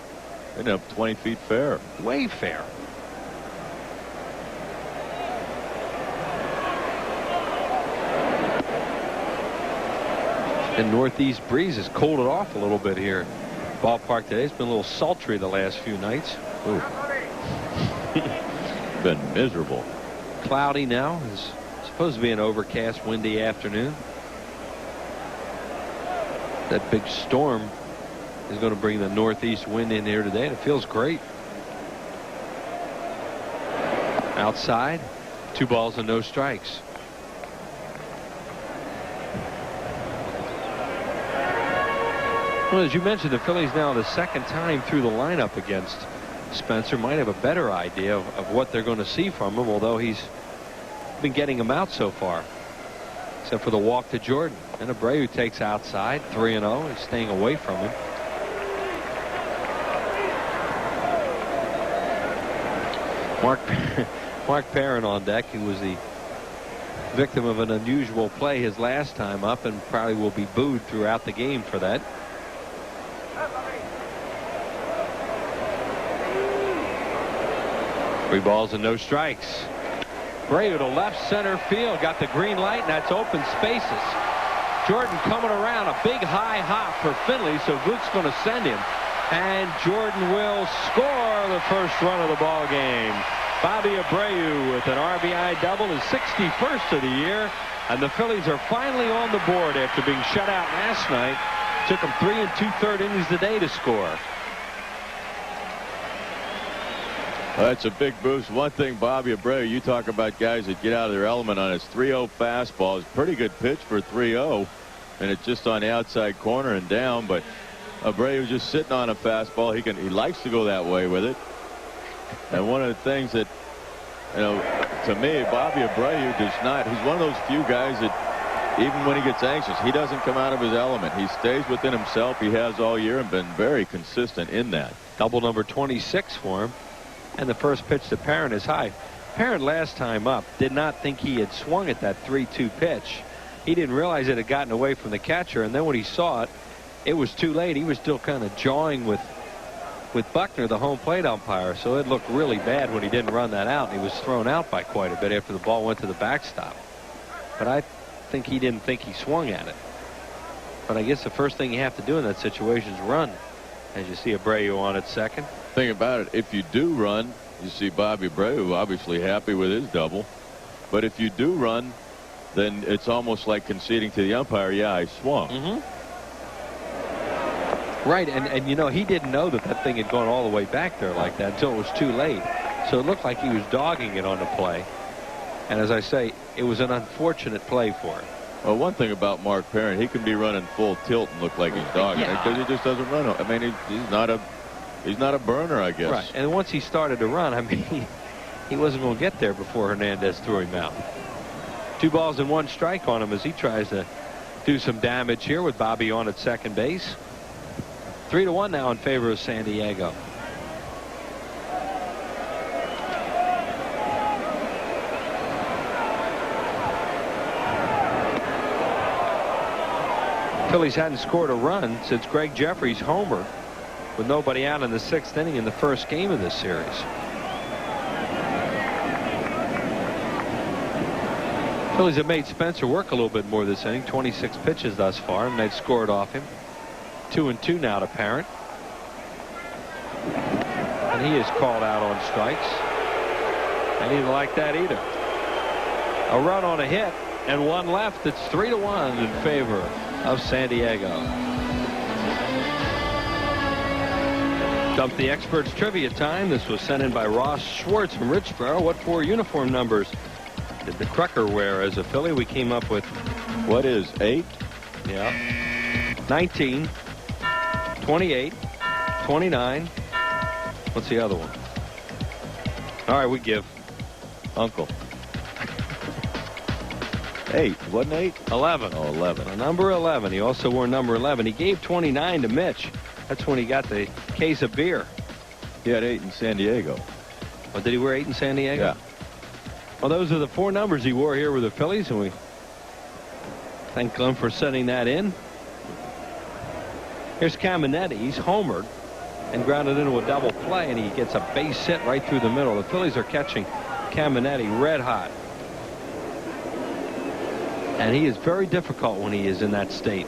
ended up 20 feet fair. Way fair. And northeast breeze has cooled it off a little bit here. Ballpark today. It's been a little sultry the last few nights. Ooh. Been miserable. Cloudy now. It's supposed to be an overcast, windy afternoon. That big storm is going to bring the northeast wind in here today, and it feels great. Outside, 2 balls and no strikes. Well, as you mentioned, the Phillies now the second time through the lineup against Spencer. Might have a better idea of what they're going to see from him, although he's been getting him out so far, except for the walk to Jordan. And Abreu takes outside, 3-0, and staying away from him. Mark Perrin on deck, who was the victim of an unusual play his last time up, and probably will be booed throughout the game for that. Three balls and no strikes. Abreu to left center field, got the green light, and that's open spaces. Jordan coming around, a big high hop for Finley, so Vuk's going to send him, and Jordan will score the first run of the ball game. Bobby Abreu with an RBI double, his 61st of the year, and the Phillies are finally on the board after being shut out last night. Took them 3 2/3 innings today to score. That's a big boost. One thing, Bobby Abreu, you talk about guys that get out of their element on his 3-0 fastball. It's a pretty good pitch for 3-0, and it's just on the outside corner and down, but Abreu just sitting on a fastball. He likes to go that way with it. And one of the things that, to me, Bobby Abreu does not. He's one of those few guys that even when he gets anxious, he doesn't come out of his element. He stays within himself. He has all year and been very consistent in that. Double number 26 for him. And the first pitch to Parent is high. Parent last time up did not think he had swung at that 3-2 pitch. He didn't realize it had gotten away from the catcher. And then when he saw it, it was too late. He was still kind of jawing with Buckner, the home plate umpire. So it looked really bad when he didn't run that out. And he was thrown out by quite a bit after the ball went to the backstop. But I think he didn't think he swung at it. But I guess the first thing you have to do in that situation is run. As you see Abreu on at second. Thing about it, if you do run, you see Bobby Abreu obviously happy with his double. But if you do run, then it's almost like conceding to the umpire, yeah, I swung. Right, and he didn't know that thing had gone all the way back there like that until it was too late. So it looked like he was dogging it on the play. And as I say, it was an unfortunate play for him. Well, one thing about Mark Parent, he can be running full tilt and look like he's dogging it because he just doesn't run. I mean, he's not a burner, I guess. Right, and once he started to run, I mean, he wasn't going to get there before Hernandez threw him out. 2 balls and 1 strike on him as he tries to do some damage here with Bobby on at second base. 3-1 now in favor of San Diego. Phillies hadn't scored a run since Greg Jeffries homered with nobody out in the 6th inning in the first game of this series. Phillies have made Spencer work a little bit more this inning. 26 pitches thus far, and they've scored off him. 2-2 now to Parent. And he is called out on strikes. And he didn't like that either. A run on a hit and 1 left. It's 3-1 in favor of San Diego. Dump the Experts trivia time. This was sent in by Ross Schwartz from Richboro. What 4 uniform numbers did the Crucker wear as a Philly? We came up with, what is 8? Yeah. 19, 28, 29. What's the other one? All right, we give Uncle. 8, wasn't 8? 11. Oh, 11. Number 11. He also wore number 11. He gave 29 to Mitch. That's when he got the case of beer. He had 8 in San Diego. Oh, did he wear 8 in San Diego? Yeah. Well, those are the 4 numbers he wore here with the Phillies, and we thank Glenn for sending that in. Here's Caminetti. He's homered and grounded into a double play, and he gets a base hit right through the middle. The Phillies are catching Caminetti red hot. And he is very difficult when he is in that state.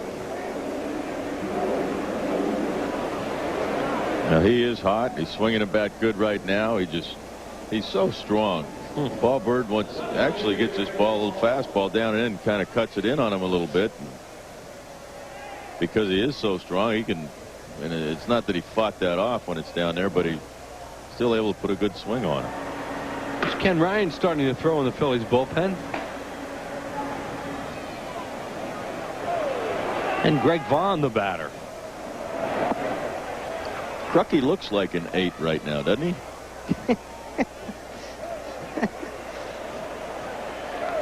Now he is hot. He's swinging a bat good right now. He's so strong. Paul Byrd actually gets this ball, a little fastball down and in, kind of cuts it in on him a little bit. Because he is so strong, he can, and it's not that he fought that off when it's down there, but he's still able to put a good swing on him. Is Ken Ryan starting to throw in the Phillies bullpen? And Greg Vaughn, the batter. Crucky looks like an 8 right now, doesn't he?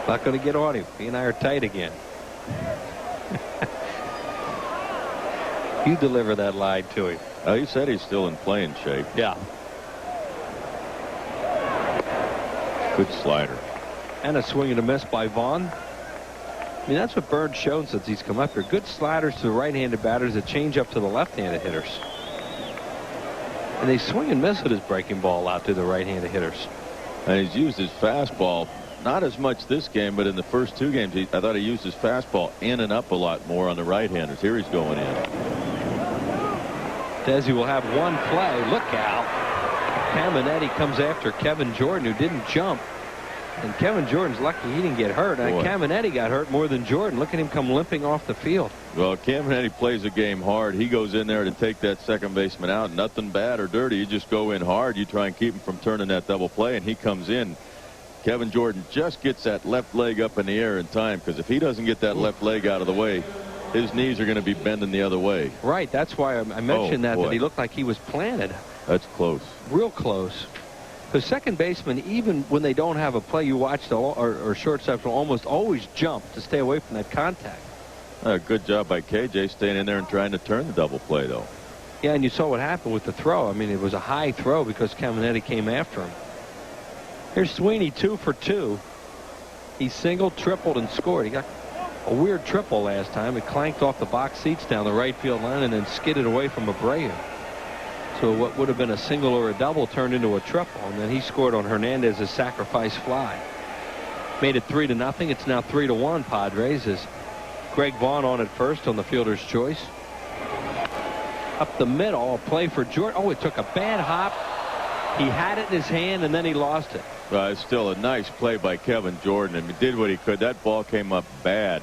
Not going to get on him. He and I are tight again. You deliver that line to him. Oh, he said he's still in playing shape. Yeah. Good slider. And a swing and a miss by Vaughn. I mean, that's what Bird's shown since he's come up here. Good sliders to the right-handed batters, a change-up to the left-handed hitters. And they swing and miss with his breaking ball out to the right-handed hitters. And he's used his fastball, not as much this game, but in the first 2 games, I thought he used his fastball in and up a lot more on the right-handers. Here he's going in. Desi will have 1 play. Look out. Caminetti comes after Kevin Jordan, who didn't jump. And Kevin Jordan's lucky he didn't get hurt. And Caminetti got hurt more than Jordan. Look at him come limping off the field. Well, Caminetti plays the game hard. He goes in there to take that second baseman out. Nothing bad or dirty. You just go in hard. You try and keep him from turning that double play, and he comes in. Kevin Jordan just gets that left leg up in the air in time, because if he doesn't get that left leg out of the way, his knees are going to be bending the other way. Right. That's why I mentioned that he looked like he was planted. That's close. Real close. The second baseman, even when they don't have a play, you watch or shortstops will almost always jump to stay away from that contact. Good job by KJ staying in there and trying to turn the double play, though. Yeah, and you saw what happened with the throw. I mean, it was a high throw because Caminetti came after him. Here's Sweeney, 2 for 2. He singled, tripled, and scored. He got a weird triple last time. It clanked off the box seats down the right field line and then skidded away from Abreu. So what would have been a single or a double turned into a triple, and then he scored on Hernandez's sacrifice fly. Made it 3-0. It's now 3-1 Padres as Greg Vaughn on at first on the fielder's choice. Up the middle, a play for Jordan. Oh, it took a bad hop. He had it in his hand and then he lost it. It's still a nice play by Kevin Jordan, and he did what he could. That ball came up bad.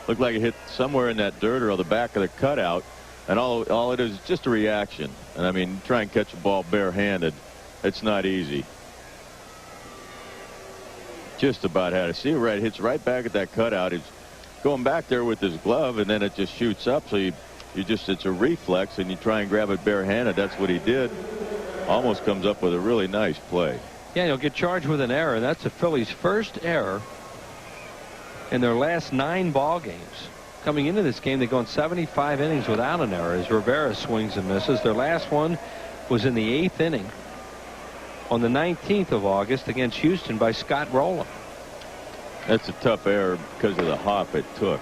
Looked like it hit somewhere in that dirt or on the back of the cutout, and all it is just a reaction. And I mean, try and catch a ball barehanded, it's not easy. Just about had it. See, right, hits right back at that cutout. He's going back there with his glove, and then it just shoots up. So it's a reflex, and you try and grab it barehanded. That's what he did. Almost comes up with a really nice play. Yeah, he'll get charged with an error. That's the Phillies' first error in their last 9 ball games. Coming into this game, they've gone 75 innings without an error as Rivera swings and misses. Their last one was in the 8th inning on the 19th of August against Houston by Scott Rowland. That's a tough error because of the hop it took.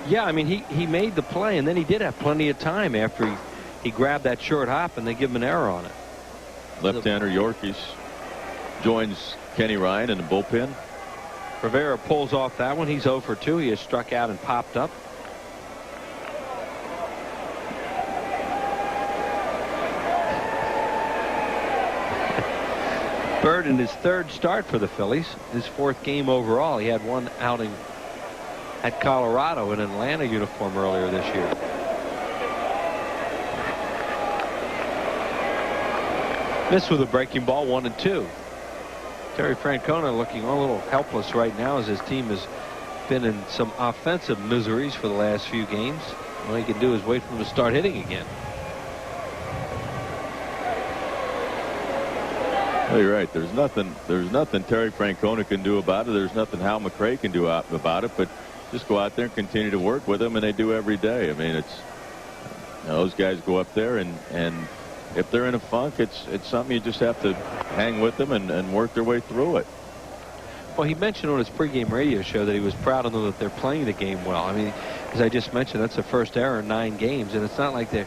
Yeah, I mean, he made the play, and then he did have plenty of time after he grabbed that short hop, and they give him an error on it. Left-hander Yorkis joins Kenny Ryan in the bullpen. Rivera pulls off that one. He's 0 for 2. He has struck out and popped up. Byrd in his 3rd start for the Phillies, his 4th game overall. He had one outing at Colorado in an Atlanta uniform earlier this year. Missed with a breaking ball, 1-2. Terry Francona looking a little helpless right now as his team has been in some offensive miseries for the last few games. All he can do is wait for him to start hitting again. Well, you're right. There's nothing Terry Francona can do about it. There's nothing Hal McRae can do about it. But just go out there and continue to work with them, and they do every day. I mean, those guys go up there and if they're in a funk, it's something you just have to hang with them and work their way through it. Well, he mentioned on his pregame radio show that he was proud of them that they're playing the game well. I mean, as I just mentioned, that's the first error in 9 games, and it's not like they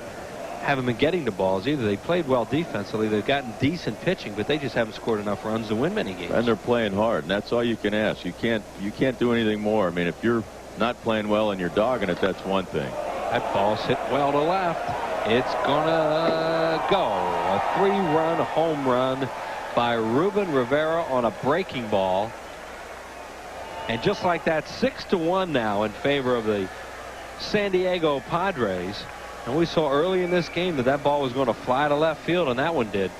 haven't been getting the balls either. They played well defensively. They've gotten decent pitching, but they just haven't scored enough runs to win many games. And they're playing hard, and that's all you can ask. You can't do anything more. I mean, if you're not playing well and you're dogging it, that's one thing. That ball's hit well to left. It's gonna go. A 3-run home run by Ruben Rivera on a breaking ball. And just like that, 6-1 now in favor of the San Diego Padres. And we saw early in this game that ball was going to fly to left field, and that one did.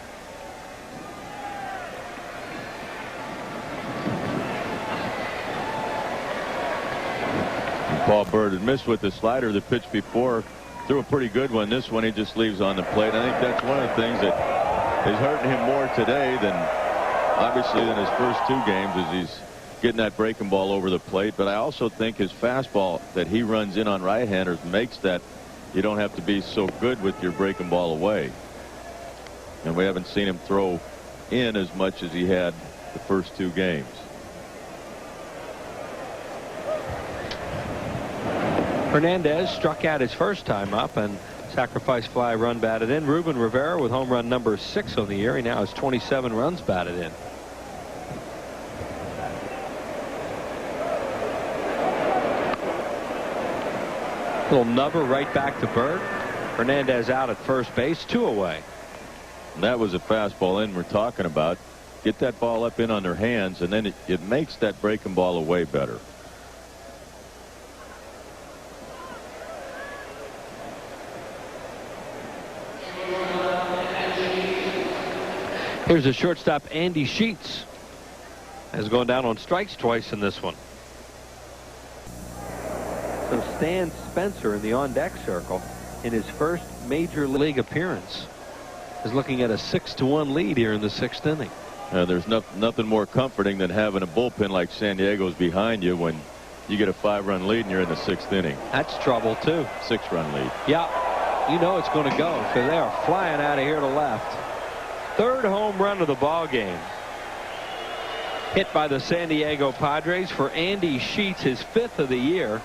Paul Byrd had missed with the slider the pitch before. Threw a pretty good one. This one he just leaves on the plate. I think that's one of the things that is hurting him more today than his first 2 games, as he's getting that breaking ball over the plate. But I also think his fastball that he runs in on right-handers makes that you don't have to be so good with your breaking ball away. And we haven't seen him throw in as much as he had the first 2 games. Hernandez struck out his first time up, and sacrifice fly run batted in. Ruben Rivera with home run number 6 on the year. He now has 27 runs batted in. Little nubber right back to Byrd. Hernandez out at first base, 2 away. And that was a fastball in we're talking about. Get that ball up in on their hands, and then it makes that breaking ball away better. Here's the shortstop, Andy Sheets. Has gone down on strikes twice in this one. So Stan Spencer in the on-deck circle in his first major league appearance is looking at a 6-1 lead here in the 6th inning. There's nothing more comforting than having a bullpen like San Diego's behind you when you get a 5-run lead and you're in the 6th inning. That's trouble too. 6-run lead. Yeah, you know it's going to go because they are flying out of here to left. 3rd home run of the ball game. Hit by the San Diego Padres for Andy Sheets, his 5th of the year.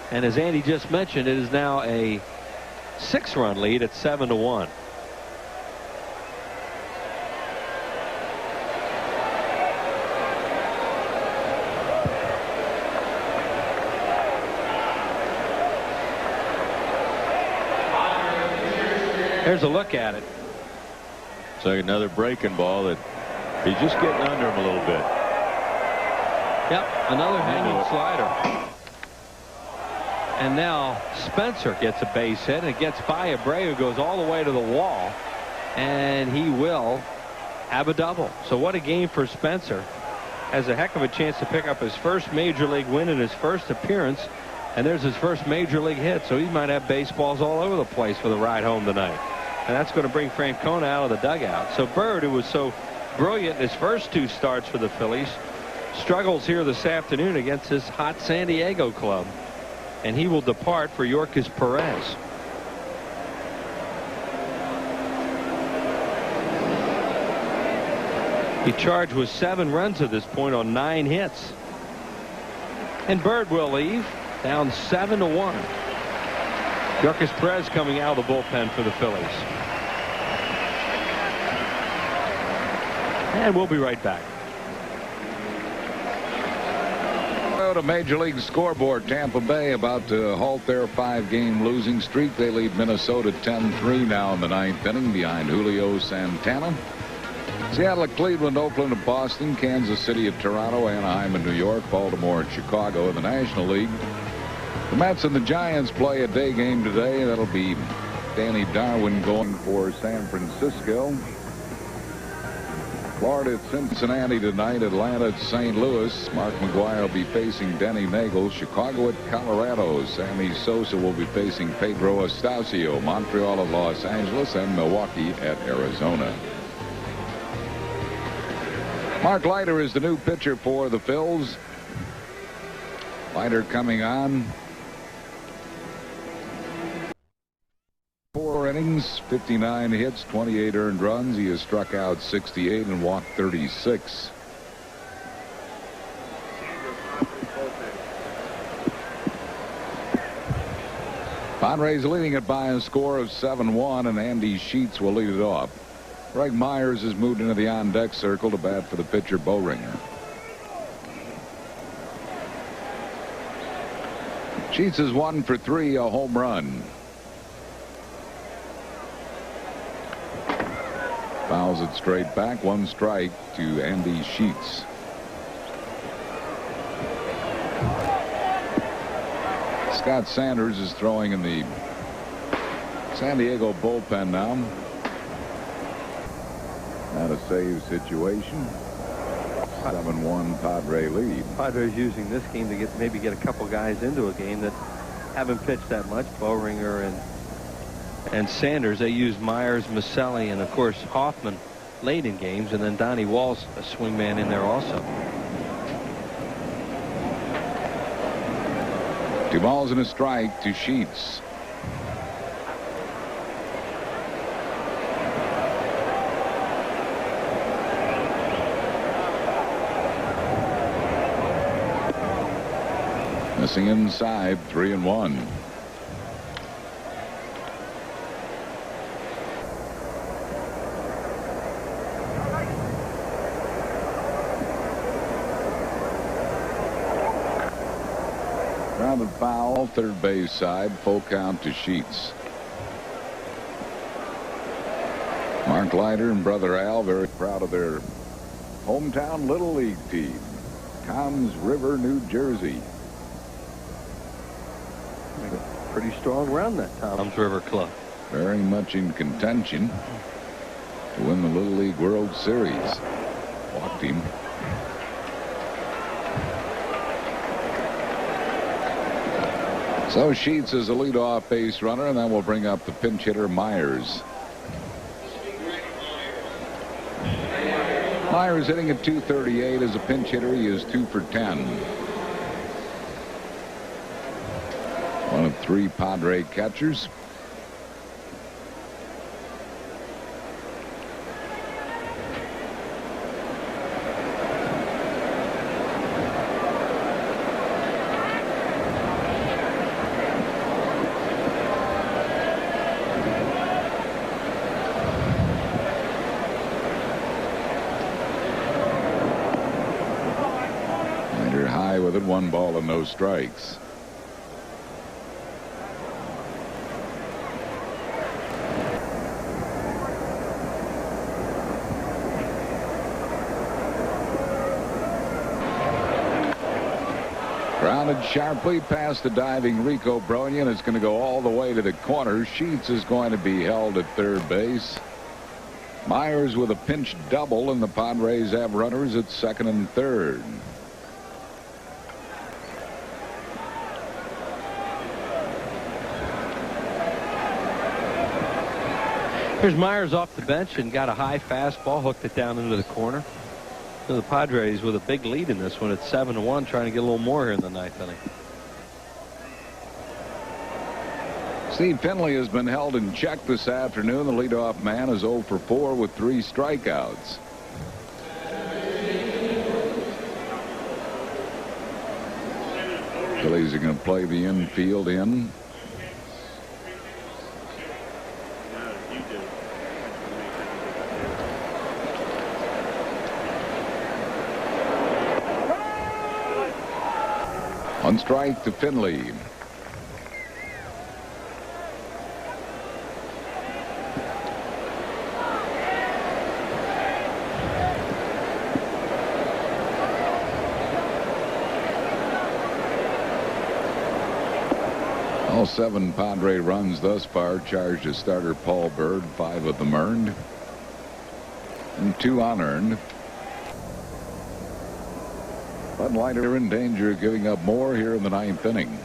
And as Andy just mentioned, it is now a 6-run lead at 7-1. Here's a look at it. So another breaking ball that he's just getting under him a little bit. Yep, another hanging slider. And now Spencer gets a base hit, and it gets by Abreu, who goes all the way to the wall, and he will have a double. So what a game for Spencer. Has a heck of a chance to pick up his first major league win in his first appearance, and there's his first major league hit. So he might have baseballs all over the place for the ride home tonight. And that's going to bring Francona out of the dugout. So Byrd, who was so brilliant in his first 2 starts for the Phillies, struggles here this afternoon against his hot San Diego club. And he will depart for Yorkis Perez. He charged with 7 runs at this point on 9 hits. And Byrd will leave, down 7-1. Yorkis Perez coming out of the bullpen for the Phillies. And we'll be right back. To Major League scoreboard, Tampa Bay about to halt their 5-game losing streak. They lead Minnesota 10-3 now in the 9th inning behind Julio Santana. Seattle at Cleveland, Oakland at Boston, Kansas City at Toronto, Anaheim and New York, Baltimore and Chicago in the National League. The Mets and the Giants play a day game today. That'll be Danny Darwin going for San Francisco. Florida at Cincinnati tonight. Atlanta at St. Louis. Mark McGwire will be facing Denny Nagel. Chicago at Colorado. Sammy Sosa will be facing Pedro Estacio. Montreal at Los Angeles, and Milwaukee at Arizona. Mark Leiter is the new pitcher for the Phils. Leiter coming on. 4 innings, 59 hits, 28 earned runs. He has struck out 68 and walked 36. Padres leading it by a score of 7-1, and Andy Sheets will lead it off. Greg Myers has moved into the on-deck circle to bat for the pitcher Bowringer. Sheets is 1 for 3, a home run. Fouls it straight back. 1 strike to Andy Sheets. Scott Sanders is throwing in the San Diego bullpen now. Not a save situation. 7-1 Padre lead. Padres using this game to maybe get a couple guys into a game that haven't pitched that much. Bowringer and Sanders. They use Myers, Maselli, and of course Hoffman late in games, and then Donnie Wall's a swingman in there also. 2 balls and a strike to Sheets. Missing inside, 3-1. Grounded foul, third base side, full count to Sheets. Mark Leiter and brother Al very proud of their hometown Little League team, Toms River, New Jersey. Pretty strong run, that Toms River club. Very much in contention to win the Little League World Series. Walked him. So Sheets is a leadoff base runner, and then we'll bring up the pinch hitter Myers. Myers hitting at .238 as a pinch hitter. He is 2 for 10. One of 3 Padre catchers. High with it, 1 ball and no strikes. Grounded sharply past the diving Rico Bronian. It's going to go all the way to the corner. Sheets is going to be held at third base. Myers with a pinch double, and the Padres have runners at second and third. Here's Myers off the bench and got a high fastball, hooked it down into the corner. So the Padres with a big lead in this one at 7-1, trying to get a little more here in the 9th inning. Steve Finley has been held in check this afternoon. The leadoff man is 0 for 4 with 3 strikeouts. Phillies are going to play the infield in. On strike to Finley. All 7 Padre runs thus far charged to starter Paul Byrd, 5 of them earned and 2 unearned. Bud Light are in danger of giving up more here in the 9th inning.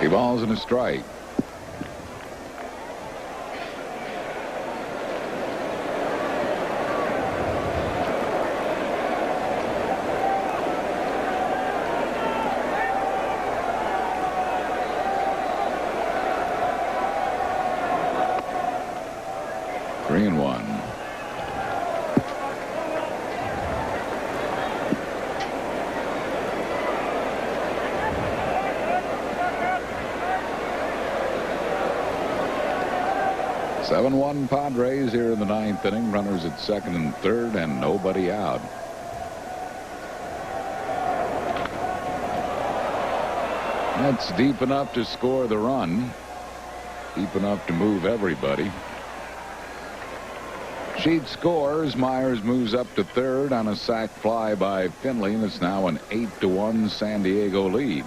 He balls in a strike. Three and 1. Seven-1 Padres here in the 9th inning. Runners at second and third and nobody out. That's deep enough to score the run. Deep enough to move everybody. Sheets scores. Myers moves up to third on a sac fly by Finley, and it's now an 8-1 San Diego lead.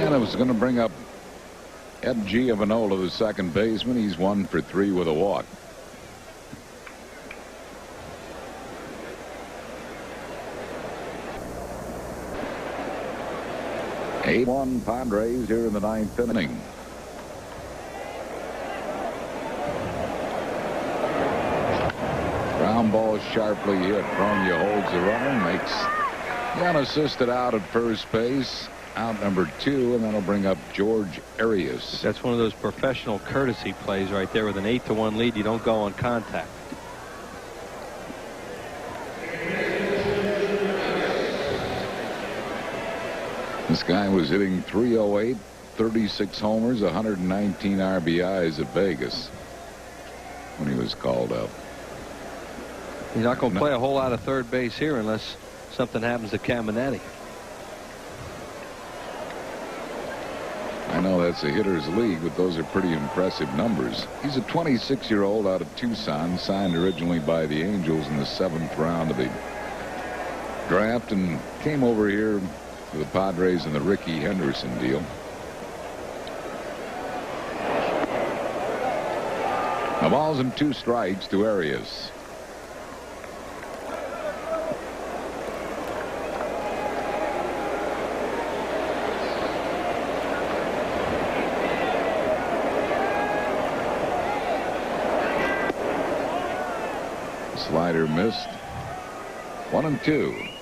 And I was going to bring up Ed Giovanola, the second baseman. He's 1 for 3 with a walk. Eight 1 Padres here in the 9th inning. Ground ball sharply hit. Bronya holds the runner, makes the unassisted out at first base. Out number 2, and that'll bring up George Arias. That's one of those professional courtesy plays right there. With an 8-1 lead, you don't go on contact. This guy was hitting .308, 36 homers, 119 RBIs at Vegas when he was called up. He's not going to play a whole lot of third base here unless something happens to Caminetti. I know that's a hitter's league, but those are pretty impressive numbers. He's a 26-year-old out of Tucson, signed originally by the Angels in the 7th round of the draft, and came over here for the Padres in the Ricky Henderson deal. The balls and 2 strikes to Arias. Slider missed. 1-2.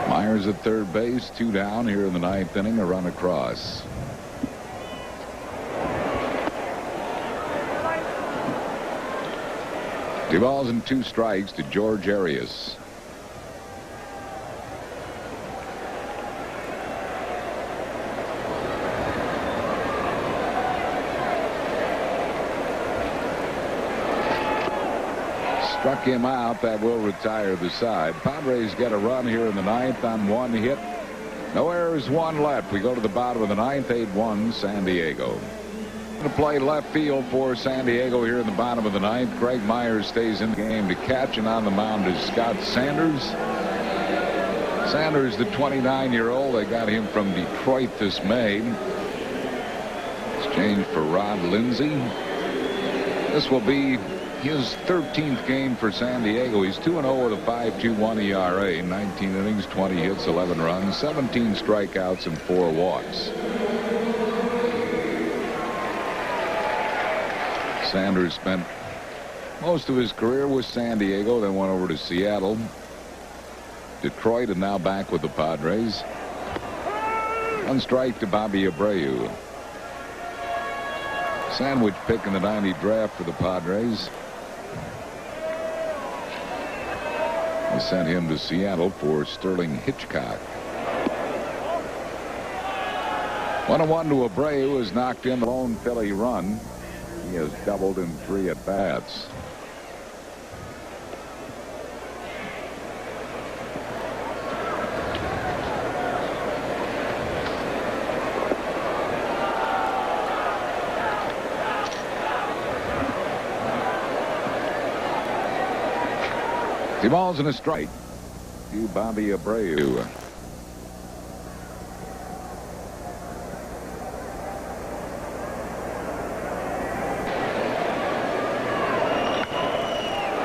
Myers at third base, 2 down here in the 9th inning. A run across. Two balls and 2 strikes to George Arias. Struck him out. That will retire the side. Padres get a run here in the 9th on 1 hit. No errors, 1 left. We go to the bottom of the 9th. 8-1 San Diego. To play left field for San Diego here in the bottom of the 9th. Greg Myers stays in the game to catch, and on the mound is Scott Sanders. Sanders, the 29-year-old. They got him from Detroit this May. Exchanged for Rod Lindsay. This will be his 13th game for San Diego. He's 2-0 with a 5.21 ERA. 19 innings, 20 hits, 11 runs, 17 strikeouts, and 4 walks. Sanders spent most of his career with San Diego, then went over to Seattle, Detroit, and now back with the Padres. 1 strike to Bobby Abreu. Sandwich pick in the 90 draft for the Padres. They sent him to Seattle for Sterling Hitchcock. 1-1 to Abreu, has knocked in the lone Philly run. He has doubled in 3 at-bats. Two balls and a strike to Bobby Abreu.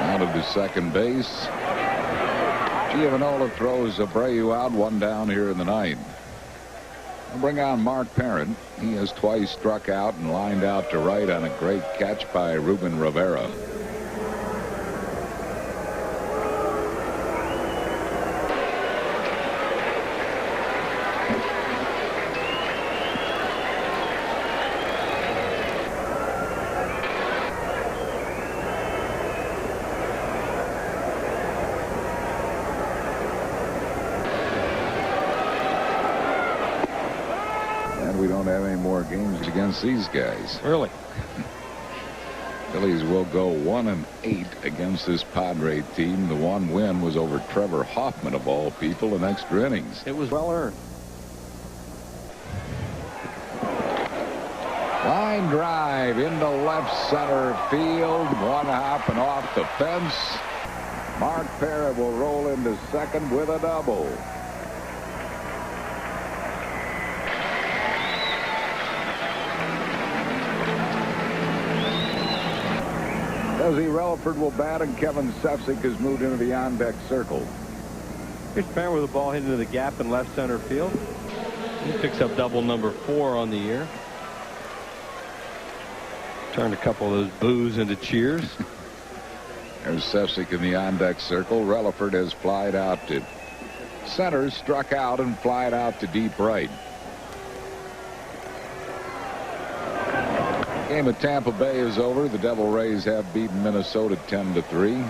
Out of the second base. Giovanola throws Abreu out, 1 down here in the 9th. We'll bring on Mark Parent. He has twice struck out and lined out to right on a great catch by Ruben Rivera. We don't have any more games against these guys. Really? Phillies will go 1-8 against this Padre team. The 1 win was over Trevor Hoffman, of all people, in extra innings. It was well earned. Line drive into left center field. 1 hop and off the fence. Mark Parent will roll into second with a double. Desi Relaford will bat, and Kevin Sefcik has moved into the on-deck circle. Here's Parent with the ball hit into the gap in left center field. He picks up double number 4 on the year. Turned a couple of those boos into cheers. There's Sefcik in the on-deck circle. Relaford has flied out to center, struck out, and flied out to deep right. Game at Tampa Bay is over. The Devil Rays have beaten Minnesota 10-3.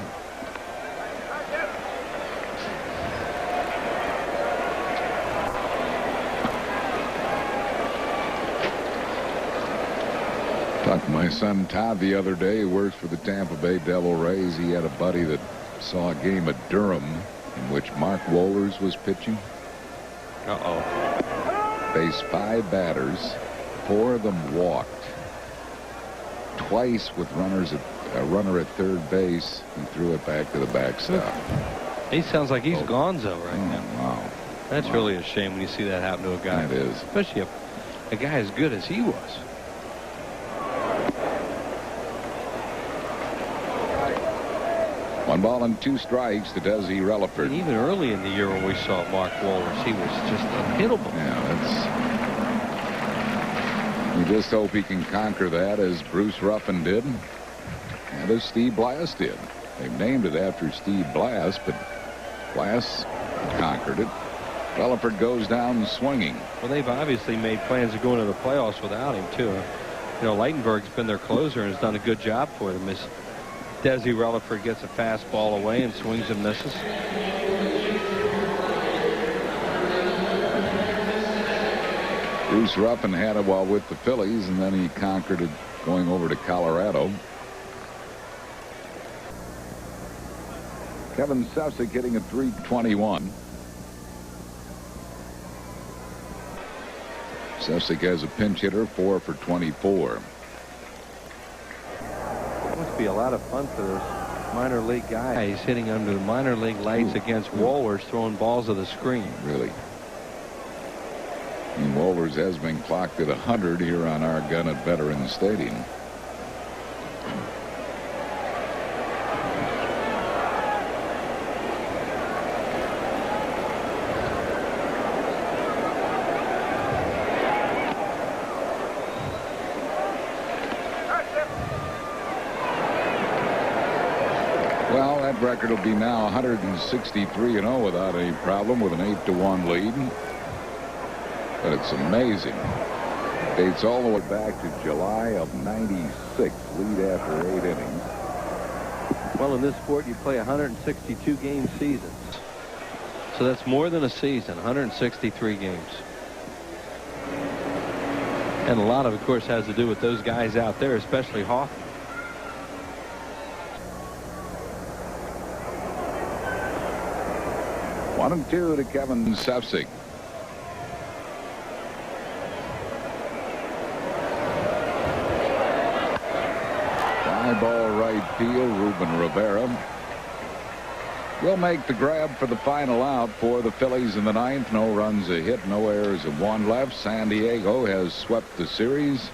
Talked to my son Todd the other day, who works for the Tampa Bay Devil Rays. He had a buddy that saw a game at Durham in which Mark Wohlers was pitching. Faced 5 batters. 4 of them walked. Twice with runners at A runner at third base. He threw it back to the backstop. He sounds like he's gonzo right now. Wow. That's really a shame when you see that happen to a guy. It is. Especially a guy as good as he was. One ball and 2 strikes to Desi Relaford. And even early in the year when we saw Mark Wohlers, he was just unhittable. Yeah, that's. You just hope he can conquer that as Bruce Ruffin did, and as Steve Blass did. They named it after Steve Blass, but Blass conquered it. Relaford goes down swinging. Well, they've obviously made plans to go into the playoffs without him too. You know, Leitenberg's been their closer and has done a good job for them. As Desi Relaford gets a fastball away and swings and misses. Bruce Ruffin had it while with the Phillies, and then he conquered it going over to Colorado. Kevin Sefcik hitting at .321. Sefcik has a pinch hitter, 4 for 24. It must be a lot of fun for this minor league guy. He's hitting under the minor league lights against Wohlers, throwing balls to the screen. Really. And Wohlers has been clocked at 100 here on our gun at Veterans Stadium. Well, that record will be now 163-0 without any problem with an 8-1 lead. But it's amazing. Dates all the way back to July of '96. Lead after 8 innings. Well, in this sport, you play 162 game seasons. So that's more than a season, 163 games. And a lot of course, has to do with those guys out there, especially Hoffman. One and 2 to Kevin Sefcik. Fly ball right field. Ruben Rivera will make the grab for the final out for the Phillies in the 9th. No runs, a hit, no errors, and 1 left. San Diego has swept the series.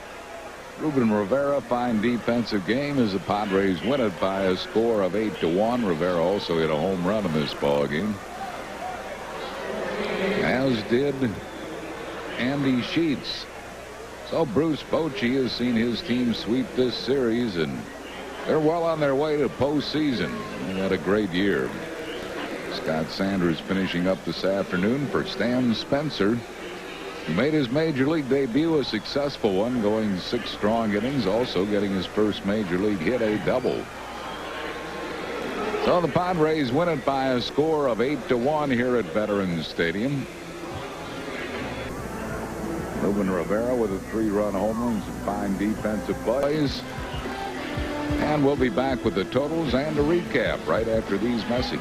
Ruben Rivera, fine defensive game as the Padres win it by a score of 8-1. Rivera also hit a home run in this ball game, as did Andy Sheets. So Bruce Bochy has seen his team sweep this series, and they're well on their way to postseason. They had a great year. Scott Sanders finishing up this afternoon for Stan Spencer, who made his major league debut a successful one, going 6 strong innings, also getting his first major league hit, a double. So the Padres win it by a score of 8-1 here at Veterans Stadium. Ruben Rivera with a 3-run home run, some fine defensive plays. And we'll be back with the totals and a recap right after these messages.